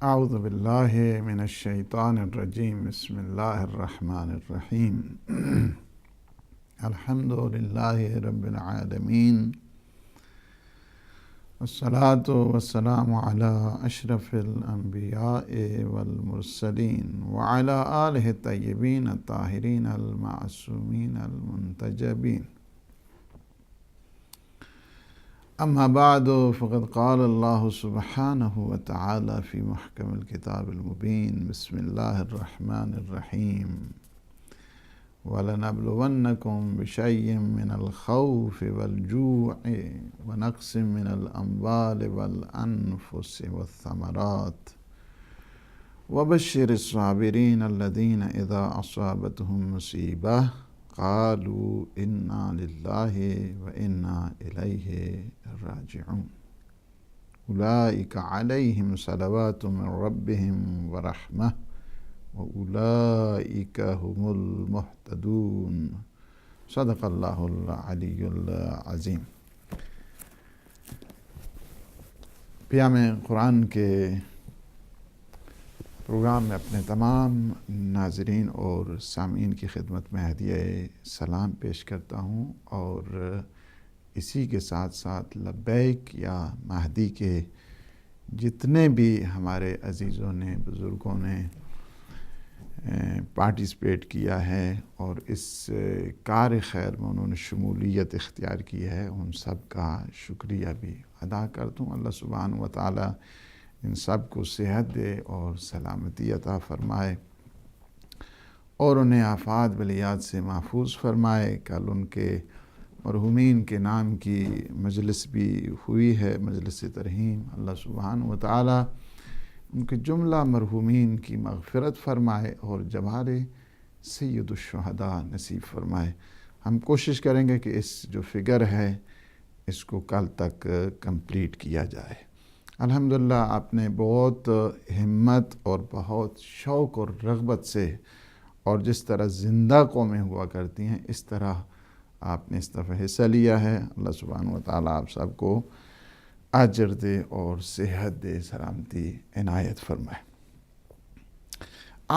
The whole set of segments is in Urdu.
اعوذ باللہ من الشیطان الرجیم بسم اللہ الرحمن الرحیم الحمد للہ رب العالمین والصلاة والسلام علی اشرف الانبیاء والمرسلین وعلی آلہ الطیبین الطاہرین المعصومین المنتجبین اما بعد فقد قال اللہ سبحانہ وتعالی فی محکم الکتاب المبین بسم اللہ الرحمن الرحیم وَلَنَبْلُوَنَّكُمْ بِشَيْءٍ مِّنَ الْخَوْفِ وَالْجُوعِ وَنَقْصٍ مِّنَ الْأَمْوَالِ وَالْأَنفُسِ وَالثَّمَرَاتِ وَبَشِّرِ الصَّابِرِينَ الَّذِينَ إِذَا أَصَابَتْهُم مُّصِيبَةٌ قالوا انا للہ وانا الیہ راجعون اولئک علیہم صلوات من ربہم ورحمہ واولئک هم المہتدون صدق اللہ العلی العظیم۔ پیام قرآن کے پروگرام میں اپنے تمام ناظرین اور سامعین کی خدمت میں ہدیہ سلام پیش کرتا ہوں، اور اسی کے ساتھ ساتھ لبیک یا مہدی کے جتنے بھی ہمارے عزیزوں نے بزرگوں نے پارٹیسپیٹ کیا ہے اور اس کار خیر میں انہوں نے شمولیت اختیار کی ہے، ان سب کا شکریہ بھی ادا کرتا ہوں۔ اللہ سبحانہ و تعالی ان سب کو صحت دے اور سلامتی عطا فرمائے اور انہیں آفات بلیات سے محفوظ فرمائے۔ کل ان کے مرحومین کے نام کی مجلس بھی ہوئی ہے، مجلس ترحیم۔ اللہ سبحانہ و تعالی ان کے جملہ مرحومین کی مغفرت فرمائے اور جمال سید الشہداء نصیب فرمائے۔ ہم کوشش کریں گے کہ اس جو فگر ہے اس کو کل تک کمپلیٹ کیا جائے۔ الحمدللہ آپ نے بہت ہمت اور بہت شوق اور رغبت سے، اور جس طرح زندہ قومیں ہوا کرتی ہیں اس طرح آپ نے اس دفعہ حصہ لیا ہے۔ اللہ سبحانہ و تعالیٰ آپ سب کو اجر دے اور صحت دے، سلامتی عنایت فرمائے۔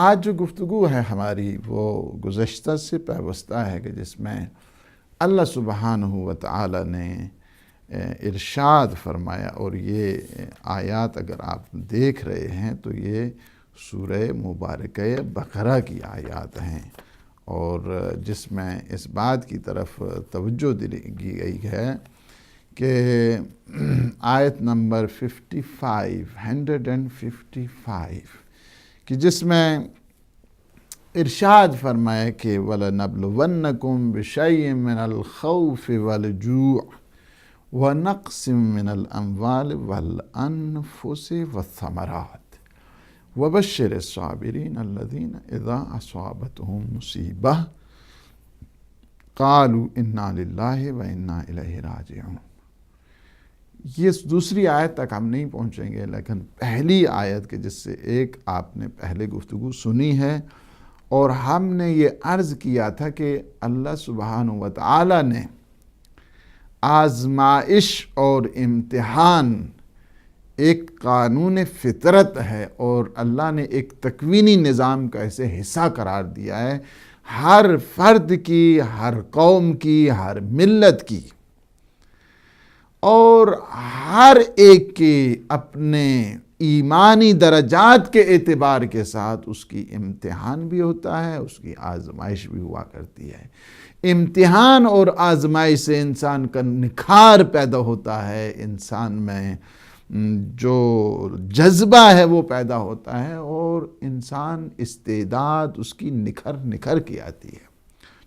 آج جو گفتگو ہے ہماری وہ گزشتہ سے پیوستہ ہے کہ جس میں اللہ سبحانہ و تعالیٰ نے ارشاد فرمایا، اور یہ آیات اگر آپ دیکھ رہے ہیں تو یہ سورہ مبارکہ بقرہ کی آیات ہیں، اور جس میں اس بات کی طرف توجہ دی گئی ہے کہ آیت نمبر 155 کہ جس میں ارشاد فرمایا کہ وَلَنَبْلُوَنَّكُمْ بِشَيْءٍ مِّنَ الْخَوْفِ وَالْجُوعِ وَنَقْصٍ مِّنَ الْأَمْوَالِ وَالْأَنفُسِ وَالثَّمَرَاتِ وَبَشِّرِ الصَّابِرِينَ الَّذِينَ إِذَا أَصَابَتْهُم مُّصِيبَةٌ قَالُوا إِنَّا لِلَّهِ وَإِنَّا إِلَيْهِ راجعون۔ یہ دوسری آیت تک ہم نہیں پہنچیں گے، لیکن پہلی آیت کے جس سے ایک آپ نے پہلے گفتگو سنی ہے، اور ہم نے یہ عرض کیا تھا کہ اللہ سبحانہ و تعالی نے آزمائش اور امتحان ایک قانون فطرت ہے، اور اللہ نے ایک تکوینی نظام کا اسے حصہ قرار دیا ہے، ہر فرد کی، ہر قوم کی، ہر ملت کی، اور ہر ایک کے اپنے ایمانی درجات کے اعتبار کے ساتھ اس کی امتحان بھی ہوتا ہے، اس کی آزمائش بھی ہوا کرتی ہے۔ امتحان اور آزمائش سے انسان کا نکھار پیدا ہوتا ہے، انسان میں جو جذبہ ہے وہ پیدا ہوتا ہے، اور انسان استعداد اس کی نکھر کے آتی ہے۔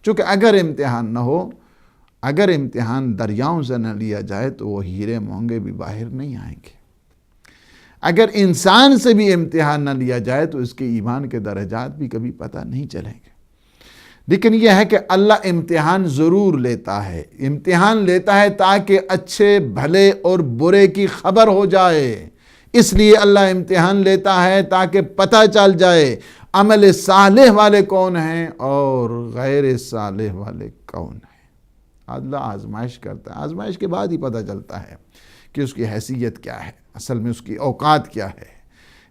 چونکہ اگر امتحان نہ ہو، اگر امتحان دریاؤں سے نہ لیا جائے تو وہ ہیرے مہنگے بھی باہر نہیں آئیں گے۔ اگر انسان سے بھی امتحان نہ لیا جائے تو اس کے ایمان کے درجات بھی کبھی پتہ نہیں چلیں گے۔ لیکن یہ ہے کہ اللہ امتحان ضرور لیتا ہے، امتحان لیتا ہے تاکہ اچھے بھلے اور برے کی خبر ہو جائے۔ اس لیے اللہ امتحان لیتا ہے تاکہ پتہ چل جائے عمل صالح والے کون ہیں اور غیر صالح والے کون ہیں۔ اللہ آزمائش کرتا ہے، آزمائش کے بعد ہی پتہ چلتا ہے کہ اس کی حیثیت کیا ہے، اصل میں اس کی اوقات کیا ہے۔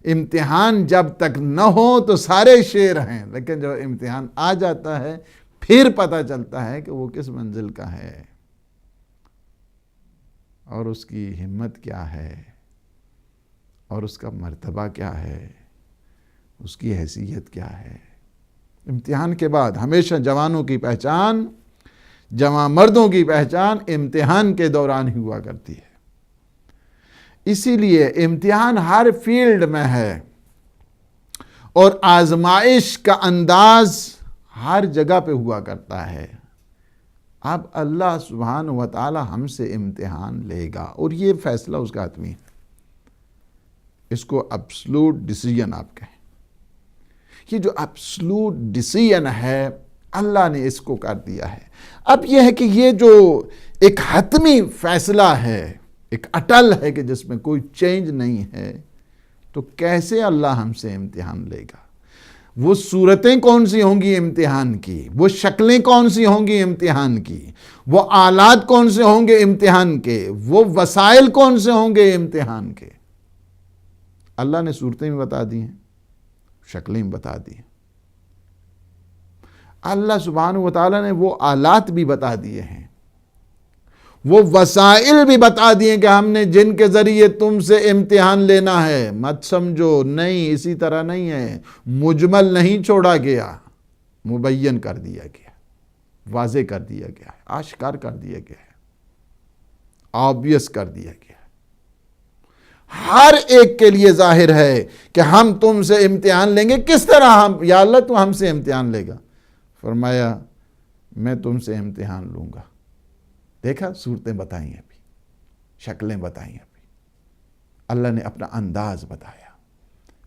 امتحان جب تک نہ ہو تو سارے شیر ہیں، لیکن جب امتحان آ جاتا ہے پھر پتہ چلتا ہے کہ وہ کس منزل کا ہے اور اس کی ہمت کیا ہے اور اس کا مرتبہ کیا ہے، اس کی حیثیت کیا ہے۔ امتحان کے بعد ہمیشہ جوانوں کی پہچان، جوان مردوں کی پہچان امتحان کے دوران ہی ہوا کرتی ہے۔ اسی لیے امتحان ہر فیلڈ میں ہے اور آزمائش کا انداز ہر جگہ پہ ہوا کرتا ہے۔ اب اللہ سبحانہ و تعالی ہم سے امتحان لے گا اور یہ فیصلہ اس کا حتمی ہے۔ اس کو ایبسولوٹ ڈیسیژن آپ کہیں۔ یہ جو ایبسولوٹ ڈیسیژن ہے اللہ نے اس کو کر دیا ہے۔ اب یہ ہے کہ یہ جو ایک حتمی فیصلہ ہے، ایک اٹل ہے کہ جس میں کوئی چینج نہیں ہے، تو کیسے اللہ ہم سے امتحان لے گا؟ وہ صورتیں کون سی ہوں گی امتحان کی، وہ شکلیں کون سی ہوں گی امتحان کی، وہ آلات کون سے ہوں گے امتحان کے، وہ وسائل کون سے ہوں گے امتحان کے؟ اللہ نے صورتیں بھی بتا دی ہیں، شکلیں بھی بتا دی ہیں۔ اللہ سبحانہ و تعالیٰ نے وہ آلات بھی بتا دیے ہیں، وہ وسائل بھی بتا دیے کہ ہم نے جن کے ذریعے تم سے امتحان لینا ہے۔ مت سمجھو، نہیں اسی طرح نہیں ہے، مجمل نہیں چھوڑا گیا، مبین کر دیا گیا، واضح کر دیا گیا ہے، آشکار کر دیا گیا ہے، آبویس کر دیا گیا ہے۔ ہر ایک کے لیے ظاہر ہے کہ ہم تم سے امتحان لیں گے۔ کس طرح یا اللہ تو ہم سے امتحان لے گا؟ فرمایا میں تم سے امتحان لوں گا۔ دیکھا، صورتیں بتائیں ابھی، شکلیں بتائیں ابھی، اللہ نے اپنا انداز بتایا،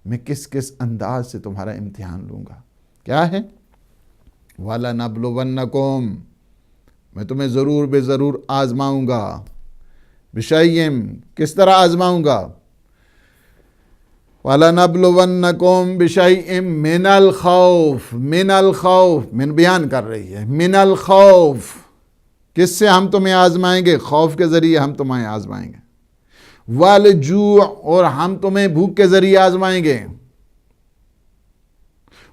میں کس کس انداز سے تمہارا امتحان لوں گا۔ کیا ہے؟ وَلَنَبْلُوَنَّكُمْ، میں تمہیں ضرور بے ضرور آزماؤں گا۔ بِشَيْءٍ، کس طرح آزماؤں گا؟ وَلَنَبْلُوَنَّكُمْ بِشَيْءٍ مِّنَ الْخَوْفِ، مِّنَ الْخَوْفِ، من بیان کر رہی ہے، مِّنَ الْخَوْفِ، کس سے ہم تمہیں آزمائیں گے؟ خوف کے ذریعے ہم تمہیں آزمائیں گے۔ وَالْجُوعِ، اور ہم تمہیں بھوک کے ذریعے آزمائیں گے۔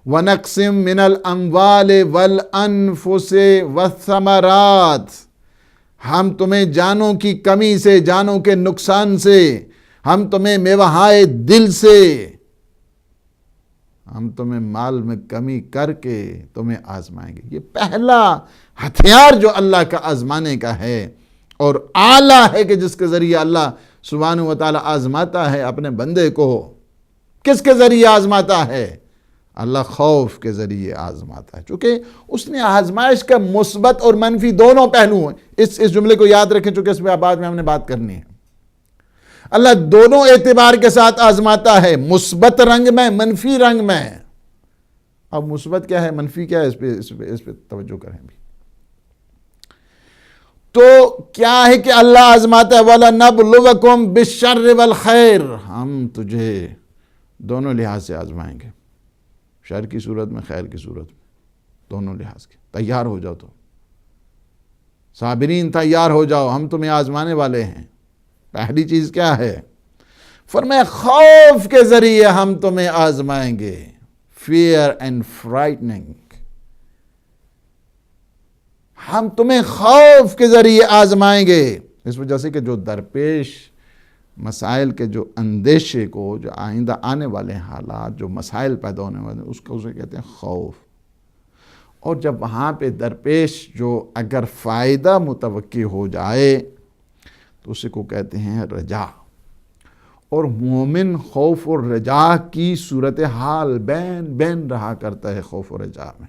وَنَقْصٍ مِّنَ الْأَمْوَالِ وَالْأَنفُسِ وَالثَّمَرَاتِ، ہم تمہیں جانوں کی کمی سے، جانوں کے نقصان سے، ہم تمہیں میوہائے دل سے، ہم تمہیں مال میں کمی کر کے تمہیں آزمائیں گے۔ یہ پہلا ہتھیار جو اللہ کا آزمانے کا ہے اور اعلیٰ ہے کہ جس کے ذریعے اللہ سبحانہ و تعالیٰ آزماتا ہے اپنے بندے کو۔ کس کے ذریعے آزماتا ہے؟ اللہ خوف کے ذریعے آزماتا ہے، چونکہ اس نے آزمائش کا مثبت اور منفی دونوں پہلو ہیں۔ اس جملے کو یاد رکھیں چونکہ اس پہ بعد میں ہم نے بات کرنی ہے۔ اللہ دونوں اعتبار کے ساتھ آزماتا ہے، مثبت رنگ میں، منفی رنگ میں۔ اب مثبت کیا ہے، منفی کیا ہے، اس پہ توجہ کریں بھی۔ تو کیا ہے کہ اللہ آزماتا ہے، وَلَنَبْلُوَكُمْ بِالشَّرِّ وَالْخَيْرِ، ہم تجھے دونوں لحاظ سے آزمائیں گے، شر کی صورت میں، خیر کی صورت میں، دونوں لحاظ کے۔ تیار ہو جاؤ، تو صابرین تیار ہو جاؤ، ہم تمہیں آزمانے والے ہیں۔ پہلی چیز کیا ہے؟ فرمایا خوف کے ذریعے ہم تمہیں آزمائیں گے، فیئر اینڈ فرائٹننگ، ہم تمہیں خوف کے ذریعے آزمائیں گے، اس وجہ سے کہ جو درپیش مسائل کے جو اندیشے کو، جو آئندہ آنے والے حالات، جو مسائل پیدا ہونے والے اس کو اسے کہتے ہیں خوف۔ اور جب وہاں پہ درپیش جو اگر فائدہ متوقع ہو جائے تو اسی کو کہتے ہیں رجا۔ اور مومن خوف اور رجا کی صورتحال بین رہا کرتا ہے۔ خوف و رجا میں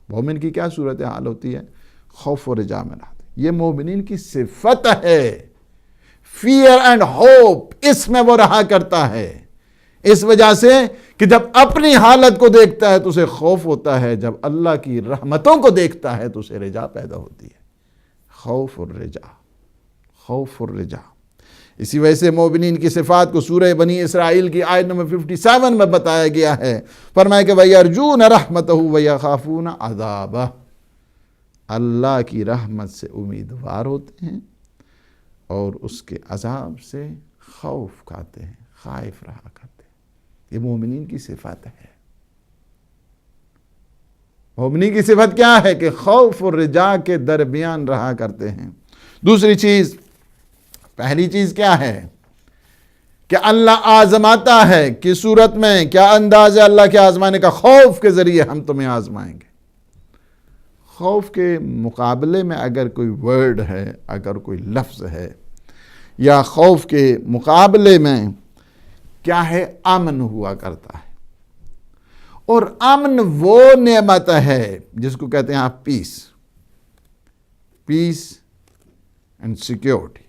مومن کی کیا صورتحال ہوتی ہے؟ خوف و رجا میں رہتا ہے۔ یہ مومنین کی صفت ہے، فیئر اینڈ ہوپ، اس میں وہ رہا کرتا ہے۔ اس وجہ سے کہ جب اپنی حالت کو دیکھتا ہے تو اسے خوف ہوتا ہے، جب اللہ کی رحمتوں کو دیکھتا ہے تو اسے رجا پیدا ہوتی ہے۔ خوف اور رجا، خوف اور رجا۔ اسی وجہ سے مومنین کی صفات کو سورہ بنی اسرائیل کی آیت نمبر 57 میں بتایا گیا ہے۔ فرمایا کہ وَيَرْجُونَ رَحْمَتَهُ وَيَخَافُونَ عَذَابَهُ، اللہ کی رحمت سے امیدوار ہوتے ہیں اور اس کے عذاب سے خوف کھاتے ہیں، خائف رہا کرتے ہیں۔ یہ مومنین کی صفت ہے۔ مومنین کی صفت کیا ہے؟ کہ خوف اور رجا کے درمیان رہا کرتے ہیں۔ دوسری چیز، پہلی چیز کیا ہے؟ کہ اللہ آزماتا ہے، کس صورت میں، کیا انداز ہے اللہ کے آزمانے کا؟ خوف کے ذریعے ہم تمہیں آزمائیں گے۔ خوف کے مقابلے میں اگر کوئی ورڈ ہے، اگر کوئی لفظ ہے، یا خوف کے مقابلے میں کیا ہے؟ امن ہوا کرتا ہے۔ اور امن وہ نعمت ہے جس کو کہتے ہیں آپ پیس اینڈ سیکیورٹی۔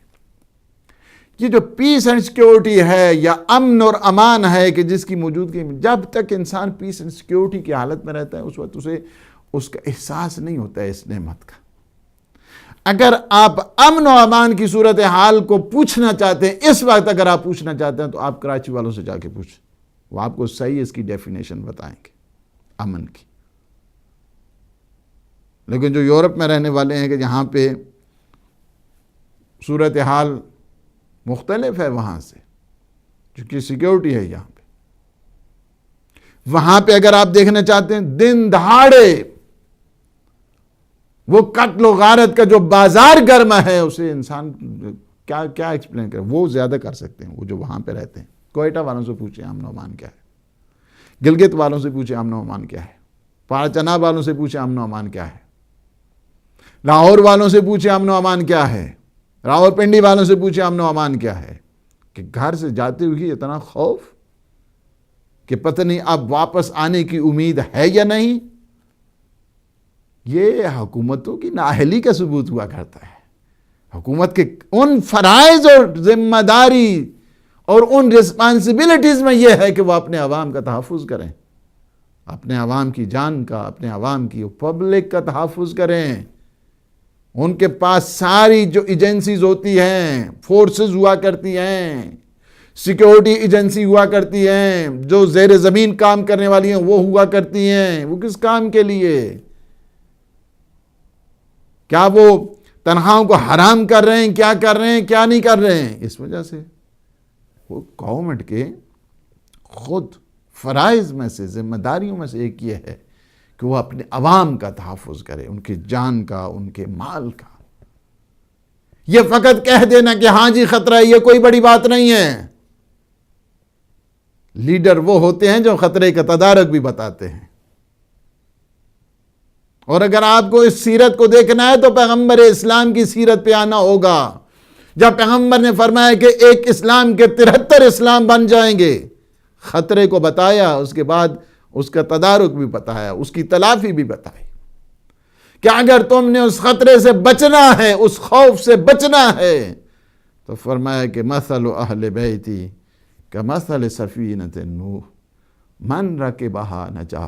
یہ جو پیس اینڈ سیکیورٹی ہے یا امن اور امان ہے کہ جس کی موجودگی میں جب تک انسان پیس اینڈ سیکیورٹی کی حالت میں رہتا ہے اس وقت اسے اس کا احساس نہیں ہوتا ہے اس نعمت کا۔ اگر آپ امن و امان کی صورتحال کو پوچھنا چاہتے ہیں، اس وقت اگر آپ پوچھنا چاہتے ہیں تو آپ کراچی والوں سے جا کے پوچھیں، وہ آپ کو صحیح اس کی ڈیفینیشن بتائیں گے امن کی۔ لیکن جو یورپ میں رہنے والے ہیں کہ جہاں پہ صورتحال مختلف ہے وہاں سے، چونکہ سیکیورٹی ہے یہاں پہ، وہاں پہ اگر آپ دیکھنا چاہتے ہیں دن دہاڑے وہ قتل و غارت کا جو بازار گرما ہے اسے انسان کیا ایکسپلین کرے؟ وہ زیادہ کر سکتے ہیں وہ جو وہاں پہ رہتے ہیں۔ کوئٹہ والوں سے پوچھیں امن و امان کیا ہے، گلگت والوں سے پوچھیں امن و امان کیا ہے، پار چناب والوں سے پوچھیں امن و امان کیا ہے، لاہور والوں سے پوچھیں امن و امان کیا ہے، راول پنڈی والوں سے پوچھیں امن و امان کیا ہے۔ کہ گھر سے جاتے ہوئے اتنا خوف کہ پتہ نہیں اب واپس آنے کی امید ہے یا نہیں، یہ حکومتوں کی نااہلی کا ثبوت ہوا کرتا ہے۔ حکومت کے ان فرائض اور ذمہ داری اور ان رسپانسبلٹیز میں یہ ہے کہ وہ اپنے عوام کا تحفظ کریں، اپنے عوام کی جان کا، اپنے عوام کی پبلک کا تحفظ کریں۔ ان کے پاس ساری جو ایجنسیز ہوتی ہیں، فورسز ہوا کرتی ہیں، سیکیورٹی ایجنسی ہوا کرتی ہیں، جو زیر زمین کام کرنے والی ہیں وہ ہوا کرتی ہیں۔ وہ کس کام کے لیے؟ کیا وہ تنخواہوں کو حرام کر رہے ہیں؟ کیا کر رہے ہیں؟ کیا نہیں کر رہے ہیں؟ اس وجہ سے وہ گورنمنٹ کے خود فرائض میں سے، ذمہ داریوں میں سے ایک یہ ہے کہ وہ اپنے عوام کا تحفظ کرے، ان کی جان کا، ان کے مال کا۔ یہ فقط کہہ دینا کہ ہاں جی خطرہ ہے، یہ کوئی بڑی بات نہیں ہے۔ لیڈر وہ ہوتے ہیں جو خطرے کا تدارک بھی بتاتے ہیں۔ اور اگر آپ کو اس سیرت کو دیکھنا ہے تو پیغمبر اسلام کی سیرت پہ آنا ہوگا، جب پیغمبر نے فرمایا کہ ایک اسلام کے 73 اسلام بن جائیں گے، خطرے کو بتایا، اس کے بعد اس کا تدارک بھی بتایا، اس کی تلافی بھی بتائی کہ اگر تم نے اس خطرے سے بچنا ہے، اس خوف سے بچنا ہے، تو فرمایا کہ مثل اہل بیتی کمثل سفینۃ نوح من رکبہا نجا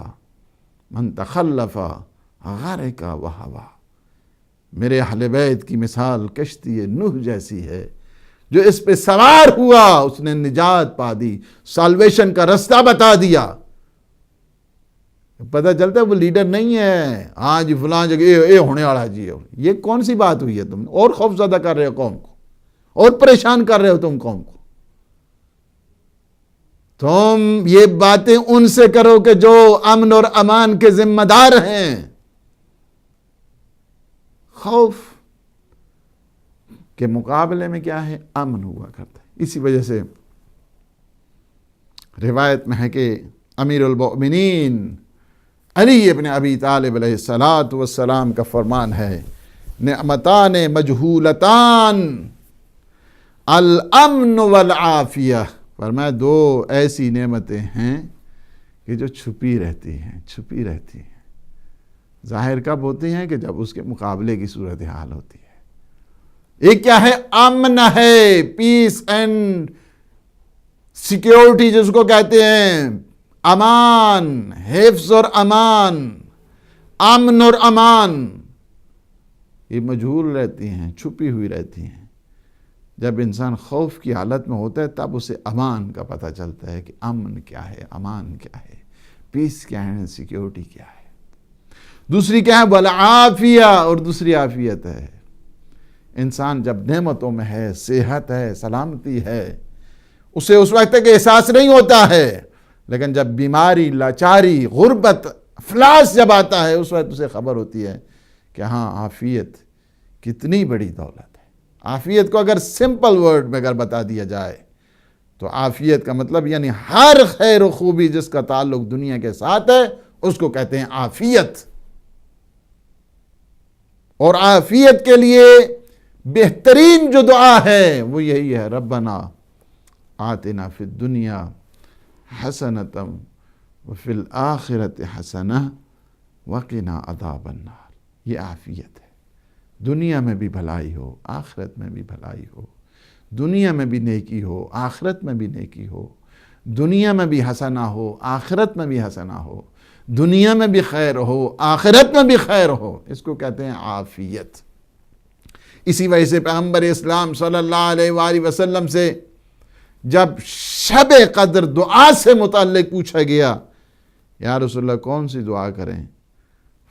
من تخلف غرق وہوا۔ میرے اہل بیت کی مثال کشتی نوح جیسی ہے، جو اس پہ سوار ہوا اس نے نجات پا دی، سالویشن کا رستہ بتا دیا۔ پتہ چلتا ہے وہ لیڈر نہیں ہے، ہاں جی فلاں جگہ اے ہونے والا جی، یہ کون سی بات ہوئی ہے؟ تم اور خوف زدہ کر رہے ہو قوم کو، اور پریشان کر رہے ہو تم قوم کو۔ تم یہ باتیں ان سے کرو کہ جو امن اور امان کے ذمہ دار ہیں۔ خوف کے مقابلے میں کیا ہے؟ امن ہوا کرتا ہے۔ اسی وجہ سے روایت میں ہے کہ امیر المؤمنین علی ابن ابی طالب علیہ السلام کا فرمان ہے، نعمتان مجہولتان الامن والعافیہ۔ فرمایا دو ایسی نعمتیں ہیں کہ جو چھپی رہتی ہیں۔ ظاہر کب ہوتی ہیں؟ کہ جب اس کے مقابلے کی صورتحال ہوتی ہے۔ ایک کیا ہے؟ امن ہے، پیس اینڈ سیکیورٹی جس کو کہتے ہیں، امان، حفظ اور امان، امن اور امان، یہ مجہول رہتی ہیں، چھپی ہوئی رہتی ہیں۔ جب انسان خوف کی حالت میں ہوتا ہے تب اسے امان کا پتہ چلتا ہے کہ امن کیا ہے، امان کیا ہے، پیس کیا ہے، سیکیورٹی کیا ہے۔ دوسری کیا ہے؟ والعافیہ، اور دوسری عافیت ہے۔ انسان جب نعمتوں میں ہے، صحت ہے، سلامتی ہے، اسے اس وقت تک احساس نہیں ہوتا ہے، لیکن جب بیماری، لاچاری، غربت، افلاس جب آتا ہے، اس وقت اسے خبر ہوتی ہے کہ ہاں عافیت کتنی بڑی دولت ہے۔ عافیت کو اگر سمپل ورڈ میں اگر بتا دیا جائے تو عافیت کا مطلب یعنی ہر خیر و خوبی جس کا تعلق دنیا کے ساتھ ہے اس کو کہتے ہیں عافیت۔ اور عافیت کے لیے بہترین جو دعا ہے وہ یہی ہے، ربنا آتنا فی الدنیا حسنۃ وفی الآخرۃ حسنۃ وقنا عذاب النار۔ یہ عافیت ہے، دنیا میں بھی بھلائی ہو، آخرت میں بھی بھلائی ہو، دنیا میں بھی نیکی ہو، آخرت میں بھی نیکی ہو، دنیا میں بھی حسنہ ہو، آخرت میں بھی حسنہ ہو، دنیا میں بھی خیر ہو، آخرت میں بھی خیر ہو۔ اس کو کہتے ہیں عافیت۔ اسی وجہ سے پیغمبر اسلام صلی اللہ علیہ وآلہ وسلم سے جب شب قدر دعا سے متعلق پوچھا گیا، یا رسول اللہ کون سی دعا کریں؟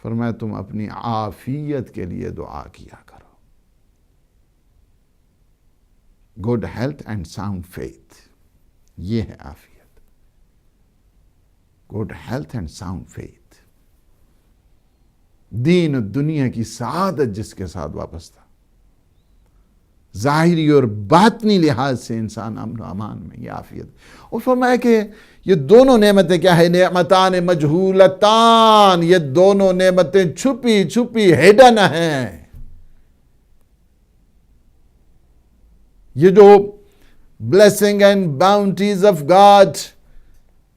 فرمایا تم اپنی عافیت کے لیے دعا کیا کرو۔ Good health and sound faith, یہ ہے عافیت۔ Good health and sound faith, دین و دنیا کی سعادت جس کے ساتھ وابستہ، ظاہری اور باطنی لحاظ سے انسان امن و امان میں، یہ عافیت۔ اور فرمایا کہ یہ دونوں نعمتیں کیا ہے؟ نعمتان مجہولتان، یہ دونوں نعمتیں چھپی چھپی ہڈن ہیں۔ یہ جو blessing and bounties of God,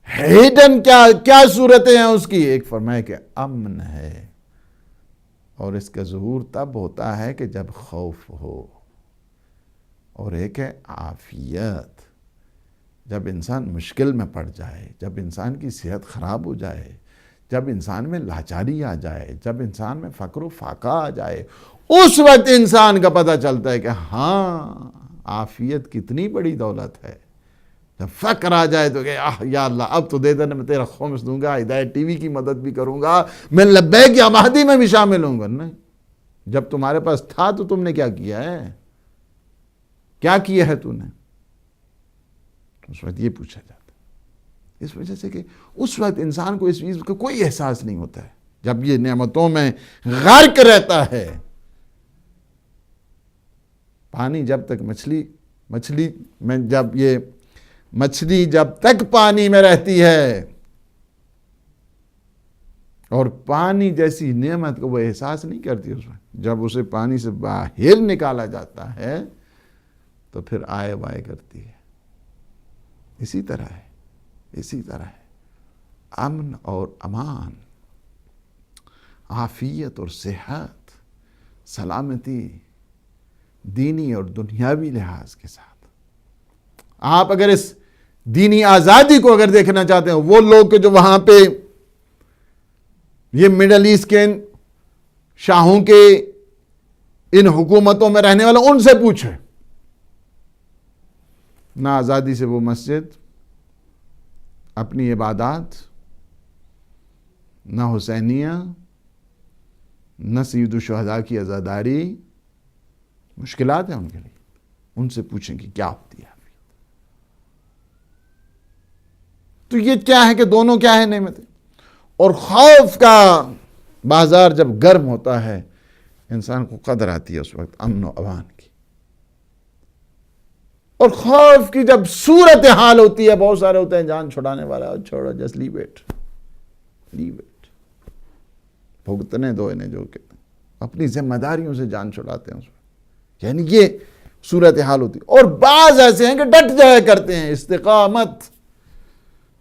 hidden کیا صورتیں ہیں اس کی؟ ایک فرمایا کہ امن ہے، اور اس کا ظہور تب ہوتا ہے کہ جب خوف ہو، اور ایک ہے عافیت، جب انسان مشکل میں پڑ جائے، جب انسان کی صحت خراب ہو جائے، جب انسان میں لاچاری آ جائے، جب انسان میں فقر و فاقہ آ جائے، اس وقت انسان کا پتہ چلتا ہے کہ ہاں عافیت کتنی بڑی دولت ہے۔ جب فقر آ جائے تو کہ یا اللہ اب تو دے دینا، میں تیرا خمس دوں گا، ہدایت ٹی وی کی مدد بھی کروں گا، میں لبیک یا مہدی میں بھی شامل ہوں گا۔ نہیں، جب تمہارے پاس تھا تو تم نے کیا کیا ہے؟ کیا کیا ہے تو نے؟ اس وقت یہ پوچھا جاتا ہے، اس وجہ سے کہ اس وقت انسان کو اس چیز کا کوئی احساس نہیں ہوتا ہے۔ جب یہ نعمتوں میں غرق رہتا ہے، پانی جب تک مچھلی میں جب تک پانی میں رہتی ہے، اور پانی جیسی نعمت کو وہ احساس نہیں کرتی اس وقت، جب اسے پانی سے باہر نکالا جاتا ہے تو پھر آئے بائے کرتی ہے۔ اسی طرح ہے امن اور امان، عافیت اور صحت، سلامتی، دینی اور دنیاوی لحاظ کے ساتھ۔ آپ اگر اس دینی آزادی کو اگر دیکھنا چاہتے ہیں، وہ لوگ کہ جو وہاں پہ یہ مڈل ایسٹ کے شاہوں کے ان حکومتوں میں رہنے والے، ان سے پوچھیں، نہ آزادی سے وہ مسجد، اپنی عبادات، نہ حسینیہ، نہ سید الشہداء کی عزاداری، مشکلات ہیں ان کے لیے۔ ان سے پوچھیں کہ کیا ہوتی ہے۔ تو یہ کیا ہے کہ دونوں کیا ہے نعمتیں؟ اور خوف کا بازار جب گرم ہوتا ہے، انسان کو قدر آتی ہے اس وقت امن و امان کی۔ اور خوف کی جب صورتحال ہوتی ہے، بہت سارے ہوتے ہیں جان چھڑانے والا، چھوڑو جسٹ لیو اٹ، بھگتنے دو انہیں، جو کہ اپنی ذمہ داریوں سے جان چھڑاتے ہیں اس وقت، یعنی یہ صورتحال ہوتی ہے۔ اور بعض ایسے ہیں کہ ڈٹ جایا کرتے ہیں، استقامت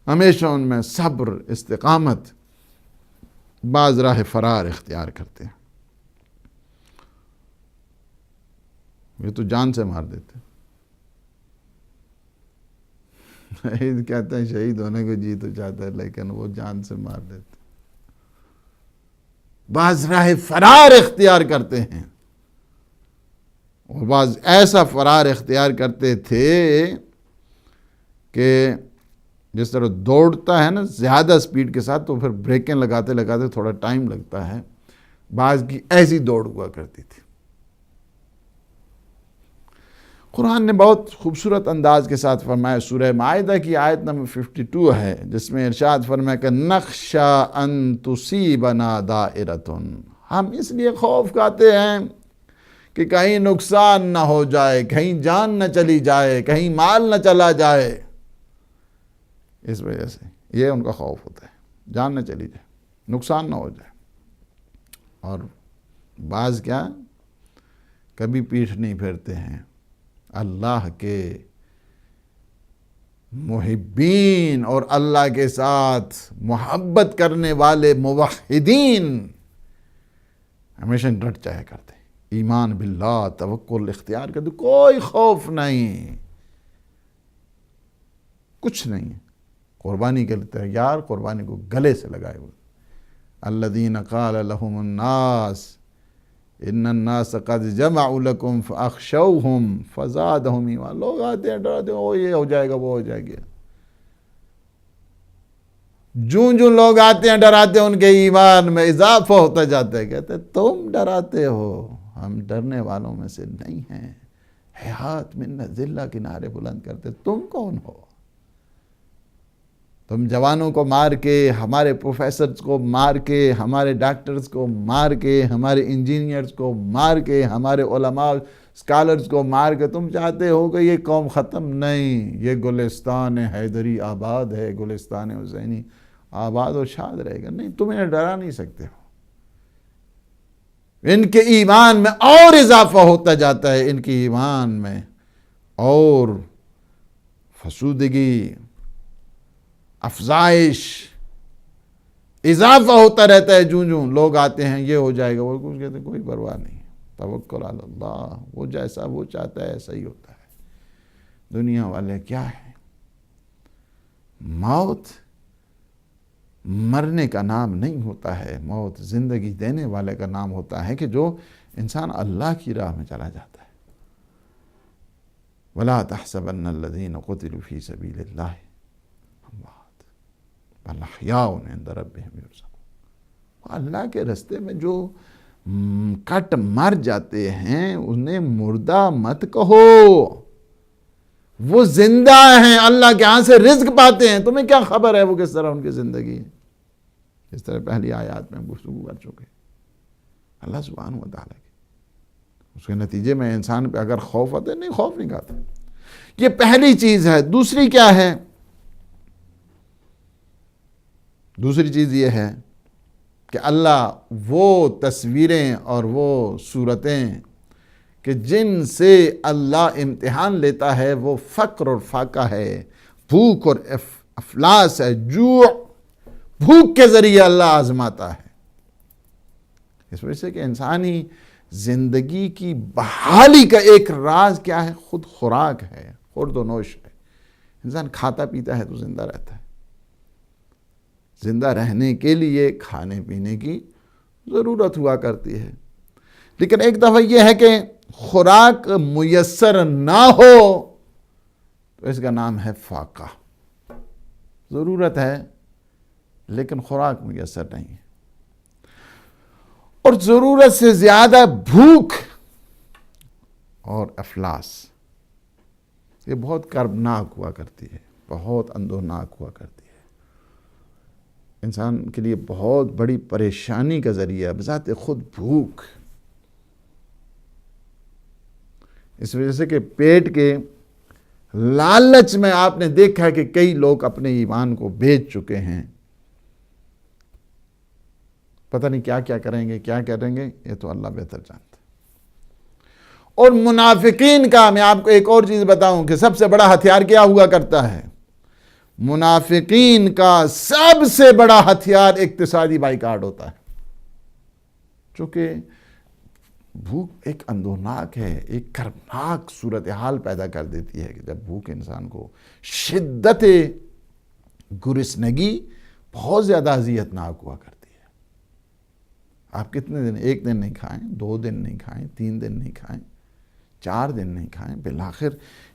ہمیشہ ان میں، صبر، استقامت، بعض راہ فرار اختیار کرتے ہیں، یہ تو جان سے مار دیتے ہیں۔ شہید کہتے ہیں شہید ہونے کو جی تو چاہتا ہے، لیکن وہ جان سے مار دیتے۔ بعض راہ فرار اختیار کرتے ہیں، اور بعض ایسا فرار اختیار کرتے تھے کہ جس طرح دوڑتا ہے نا زیادہ سپیڈ کے ساتھ، تو پھر بریکیں لگاتے لگاتے تھوڑا ٹائم لگتا ہے، بعض کی ایسی دوڑ ہوا کرتی تھی۔ قرآن نے بہت خوبصورت انداز کے ساتھ فرمایا، سورہ مائدہ کی آیت نمبر 52 ہے، جس میں ارشاد فرمایا کہ نخشا ان تصیبنا دائرۃ، ہم اس لیے خوف کھاتے ہیں کہ کہیں نقصان نہ ہو جائے، کہیں جان نہ چلی جائے، کہیں مال نہ چلا جائے، اس وجہ سے یہ ان کا خوف ہوتا ہے، جان نہ چلی جائے، نقصان نہ ہو جائے۔ اور بعض کیا کبھی پیٹھ نہیں پھیرتے ہیں، اللہ کے محبین اور اللہ کے ساتھ محبت کرنے والے موحدین ہمیشہ ڈٹ جایا کرتے ہیں، ایمان باللہ، توکل اختیار کرتے، کوئی خوف نہیں، کچھ نہیں، قربانی کے لیے تیار، قربانی کو گلے سے لگائے ہوئے۔ الذین قال لهم الناس ان الناس قد جمعوا لكم فاخشوهم فزادهم ایمانا، لوگ آتے ہیں ڈراتے ہیں، وہ یہ ہو جائے گا، وہ ہو جائے گا، جو لوگ آتے ہیں ڈراتے ہیں ان کے ایمان میں اضافہ ہوتا جاتا ہے۔ کہتے ہیں تم ڈراتے ہو، ہم ڈرنے والوں میں سے نہیں ہیں، ہیہات من ذلہ کے نعرے بلند کرتے، تم کون ہو؟ تم جوانوں کو مار کے، ہمارے پروفیسرز کو مار کے، ہمارے ڈاکٹرز کو مار کے، ہمارے انجینئرز کو مار کے، ہمارے علماء اسکالرز کو مار کے تم چاہتے ہو کہ یہ قوم ختم؟ نہیں، یہ گلستان حیدری آباد ہے، گلستان حسینی آباد و شاد رہے گا۔ نہیں، تم انہیں ڈرا نہیں سکتے ہو، ان کے ایمان میں اور اضافہ ہوتا جاتا ہے، ان کے ایمان میں اور فسودگی، افزائش، اضافہ ہوتا رہتا ہے۔ جو لوگ آتے ہیں یہ ہو جائے گا، وہ کچھ کہتے ہیں کوئی پرواہ نہیں، توکل علی اللہ، وہ جیسا وہ چاہتا ہے ایسا ہی ہوتا ہے۔ دنیا والے کیا ہیں؟ موت مرنے کا نام نہیں ہوتا ہے، موت زندگی دینے والے کا نام ہوتا ہے، کہ جو انسان اللہ کی راہ میں چلا جاتا ہے۔ وَلَا تَحْسَبَنَّ الَّذِينَ قُتِلُوا فِي سَبِيلِ اللَّهِ بل احیاء عند ربهم یرزقون، اللہ کے رستے میں جو کٹ مر جاتے ہیں انہیں مردہ مت کہو، وہ زندہ ہیں، اللہ کے ہاں سے رزق پاتے ہیں، تمہیں کیا خبر ہے وہ کس طرح ان کی زندگی ہے؟ اس طرح پہلی آیات میں ہم گفتگو کر چکے۔ اللہ سبحانہ و تعالیٰ کی، اس کے نتیجے میں انسان پہ اگر خوف آتا ہے، نہیں، خوف نہیں کھاتا۔ یہ پہلی چیز ہے۔ دوسری کیا ہے؟ دوسری چیز یہ ہے کہ اللہ وہ تصویریں اور وہ صورتیں کہ جن سے اللہ امتحان لیتا ہے، وہ فقر اور فاقہ ہے، بھوک اور افلاس ہے، جوع، بھوک کے ذریعے اللہ آزماتا ہے۔ اس وجہ سے کہ انسانی زندگی کی بحالی کا ایک راز کیا ہے؟ خود خوراک ہے، خورد و نوش ہے۔ انسان کھاتا پیتا ہے تو زندہ رہتا ہے۔ زندہ رہنے کے لیے کھانے پینے کی ضرورت ہوا کرتی ہے، لیکن ایک دفعہ یہ ہے کہ خوراک میسر نہ ہو تو اس کا نام ہے فاقہ۔ ضرورت ہے لیکن خوراک میسر نہیں ہے، اور ضرورت سے زیادہ بھوک اور افلاس، یہ بہت کربناک ہوا کرتی ہے، بہت اندوہناک ہوا کرتی ہے، انسان کے لیے بہت بڑی پریشانی کا ذریعہ بذات خود بھوک۔ اس وجہ سے کہ پیٹ کے لالچ میں آپ نے دیکھا کہ کئی لوگ اپنے ایمان کو بیچ چکے ہیں، پتہ نہیں کیا کیا کریں گے، کیا کریں گے، یہ تو اللہ بہتر جانتا ہے۔ اور منافقین کا میں آپ کو ایک اور چیز بتاؤں کہ سب سے بڑا ہتھیار کیا ہوا کرتا ہے؟ منافقین کا سب سے بڑا ہتھیار اقتصادی بائیکاٹ ہوتا ہے، چونکہ بھوک ایک اندوہناک ہے، ایک کربناک صورتحال پیدا کر دیتی ہے کہ جب بھوک انسان کو شدت گرسنگی بہت زیادہ اذیتناک ہوا کرتی ہے۔ آپ کتنے دن، ایک دن نہیں کھائیں، 2 دن نہیں کھائیں، 3 دن نہیں کھائیں، 4 دن نہیں کھائیں، بالآخر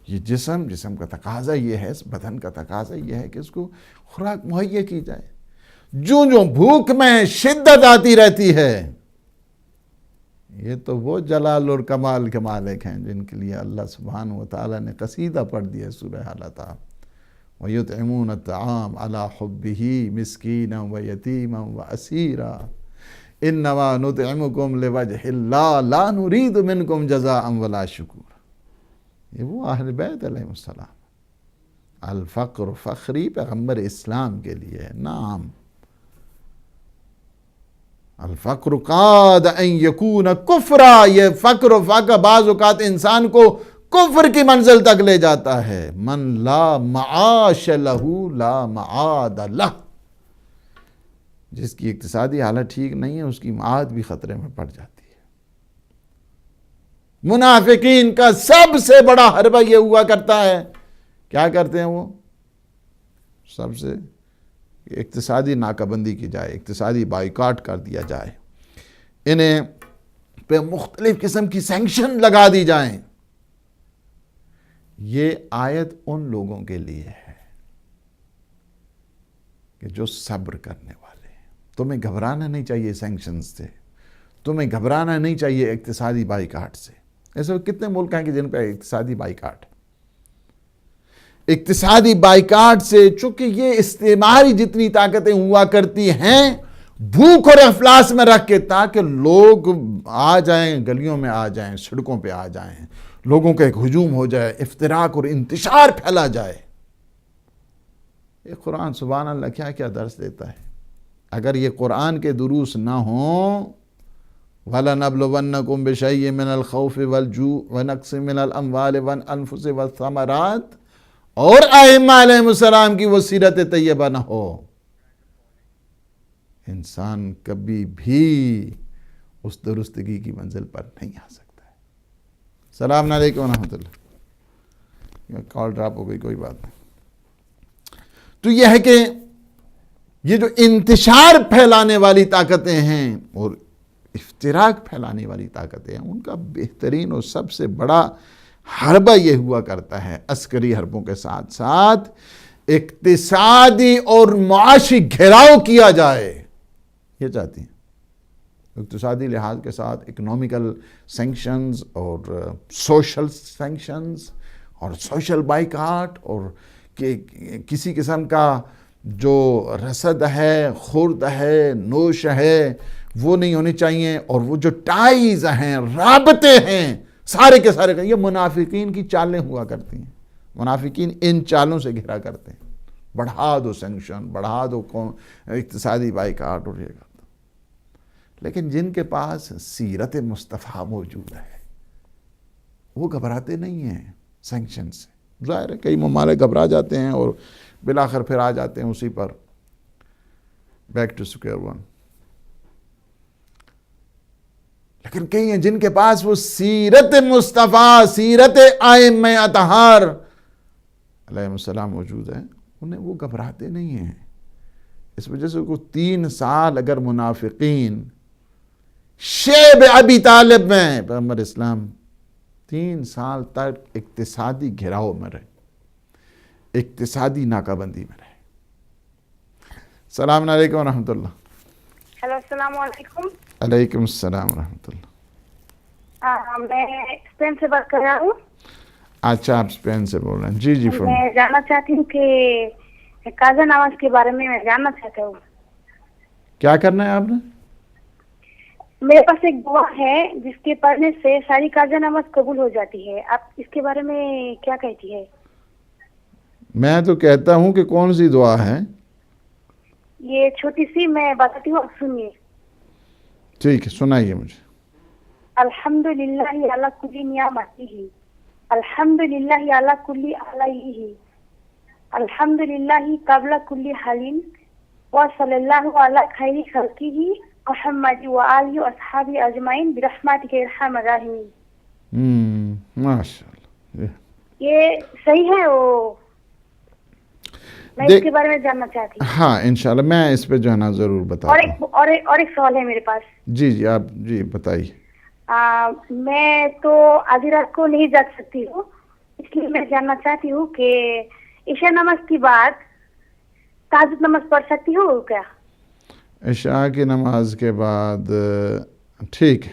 یہ جسم کا تقاضا یہ ہے، اس بدن کا تقاضا یہ ہے کہ اس کو خوراک مہیا کی جائے۔ جو بھوک میں شدت آتی رہتی ہے، یہ تو وہ جلال اور کمال کے مالک ہیں جن کے لیے اللہ سبحانہ و تعالیٰ نے قصیدہ پڑھ دیا سورہ حالات. وَيُطْعِمُونَ الطَّعَامَ عَلَى حُبِّهِ مِسْكِينًا وَيَتِيمًا وَأَسِيرًا إِنَّمَا نُطْعِمُكُمْ لِوَجْهِ اللَّهِ لَا نُرِيدُ مِنْكُمْ جَزَاءً وَلَا شُكُورًا. یہ وہ اہل بیت علیہ السلام. الفقر فخری پیغمبر اسلام کے لیے ہے. نعم الفقر قاد ان یکون کفرا. یہ فقر و فاقہ بعض اوقات انسان کو کفر کی منزل تک لے جاتا ہے. من لا معاش لہو لا معاد لہ. جس کی اقتصادی حالت ٹھیک نہیں ہے اس کی معاد بھی خطرے میں پڑ جاتی ہے. منافقین کا سب سے بڑا حربہ یہ ہوا کرتا ہے. کیا کرتے ہیں وہ؟ سب سے اقتصادی ناکہ بندی کی جائے, اقتصادی بائیکاٹ کر دیا جائے, انہیں پہ مختلف قسم کی سینکشن لگا دی جائیں. یہ آیت ان لوگوں کے لیے ہے کہ جو صبر کرنے والے ہیں. تمہیں گھبرانا نہیں چاہیے سینکشن سے, تمہیں گھبرانا نہیں چاہیے اقتصادی بائیکاٹ سے. ایسے کتنے ملک ہیں کہ جن پہ اقتصادی بائیکاٹ سے, چونکہ یہ استعماری جتنی طاقتیں ہوا کرتی ہیں بھوک اور افلاس میں رکھ کے, تاکہ لوگ آ جائیں, گلیوں میں آ جائیں, سڑکوں پہ آ جائیں, لوگوں کا ایک ہجوم ہو جائے, افتراق اور انتشار پھیلا جائے. یہ قرآن سبحان اللہ کیا کیا درس دیتا ہے. اگر یہ قرآن کے دروس نہ ہوں, وَلَنَبْلُوَنَّكُمْ بِشَيْءٍ مِّنَ الْخَوْفِ وَالْجُوعِ وَنَقْصٍ مِّنَ الْأَمْوَالِ وَالْأَنفُسِ وَالثَّمَرَاتِ, اور ائمہ علیہ السلام کی وہ سیرت طیبہ نہ ہو, انسان کبھی بھی اس درستگی کی منزل پر نہیں آ سکتا ہے. السلام علیکم ورحمۃ اللہ. کال ڈراپ ہو گئی, کوئی بات نہیں. تو یہ ہے کہ یہ جو انتشار پھیلانے والی طاقتیں ہیں اور افتراق پھیلانے والی طاقتیں ہیں, ان کا بہترین اور سب سے بڑا حربہ یہ ہوا کرتا ہے عسکری حربوں کے ساتھ ساتھ اقتصادی اور معاشی گھیراؤ کیا جائے. یہ چاہتی ہیں اقتصادی لحاظ کے ساتھ اکنومیکل سینکشنز اور سوشل سینکشنز اور سوشل بائیکاٹ, اور کہ کسی قسم کا جو رسد ہے, خورد ہے, نوش ہے, وہ نہیں ہونی چاہیے. اور وہ جو ٹائز ہیں, رابطے ہیں, سارے کے سارے, یہ منافقین کی چالیں ہوا کرتی ہیں. منافقین ان چالوں سے گھرا کرتے ہیں. بڑھا دو سینکشن, بڑھا دو اقتصادی بائیکاٹ اور یہ کرتا. لیکن جن کے پاس سیرت مصطفیٰ موجود ہے وہ گھبراتے نہیں ہیں سینکشن سے. ظاہر ہے کئی ممالک گھبرا جاتے ہیں اور بالآخر پھر آ جاتے ہیں اسی پر بیک ٹو اسکوائر ون. لیکن کئی ہیں جن کے پاس وہ سیرت مصطفیٰ, سیرت ائمہ اطہار علیہ السلام موجود ہے, انہیں وہ گھبراتے نہیں ہیں. اس وجہ سے کو 3 سال اگر منافقین شیب ابی طالب میں, پیغمبر اسلام 3 سال تک اقتصادی گھیراؤ میں رہے, اقتصادی ناکہ بندی میں رہے. السلام علیکم ورحمۃ اللہ. ہیلو السلام علیکم. علیکم السلام ورحمۃ اللہ. میں اسپین سے بات کر رہا ہوں. اچھا, آپ اسپین سے بول رہے ہیں. جی جی میں جاننا چاہتی ہوں کہ قضا نماز کے بارے میں جاننا چاہتا ہوں. کیا کرنا ہے آپ نے؟ میرے پاس ایک دعا ہے جس کے پڑھنے سے ساری قضا نماز قبول ہو جاتی ہے. آپ اس کے بارے میں کیا کہتی ہے؟ میں تو کہتا ہوں کہ کون سی دعا ہے؟ یہ چھوٹی سی میں بتاتی ہوں, آپ سنیے. ٹھیک ہے, سنائیے مجھے. الحمدللہ علی کل نعمتہ, الحمدللہ علی کل علیہ, الحمدللہ قبل کل حال, وصلی اللہ علی خیر خلقہ محمد وآلہ واصحابہ اجمعین برحمتک یا ارحم الراحمین. ماشاءاللہ, یہ صحیح ہے؟ وہ میں اس کے بارے میں جاننا چاہتی ہوں. ہاں انشاءاللہ میں اس پہ جو ہے نا ضرور بتاتا ہوں. اور ایک سوال ہے میرے پاس. جی جی آپ جی بتائیے. میں تو آدھی رات کو نہیں جاگ سکتی ہوں, اس لیے میں جاننا چاہتی ہوں کہ عشاء نماز کے بعد تہجد نماز پڑھ سکتی ہوں کیا؟ عشاء کی نماز کے بعد ٹھیک ہے,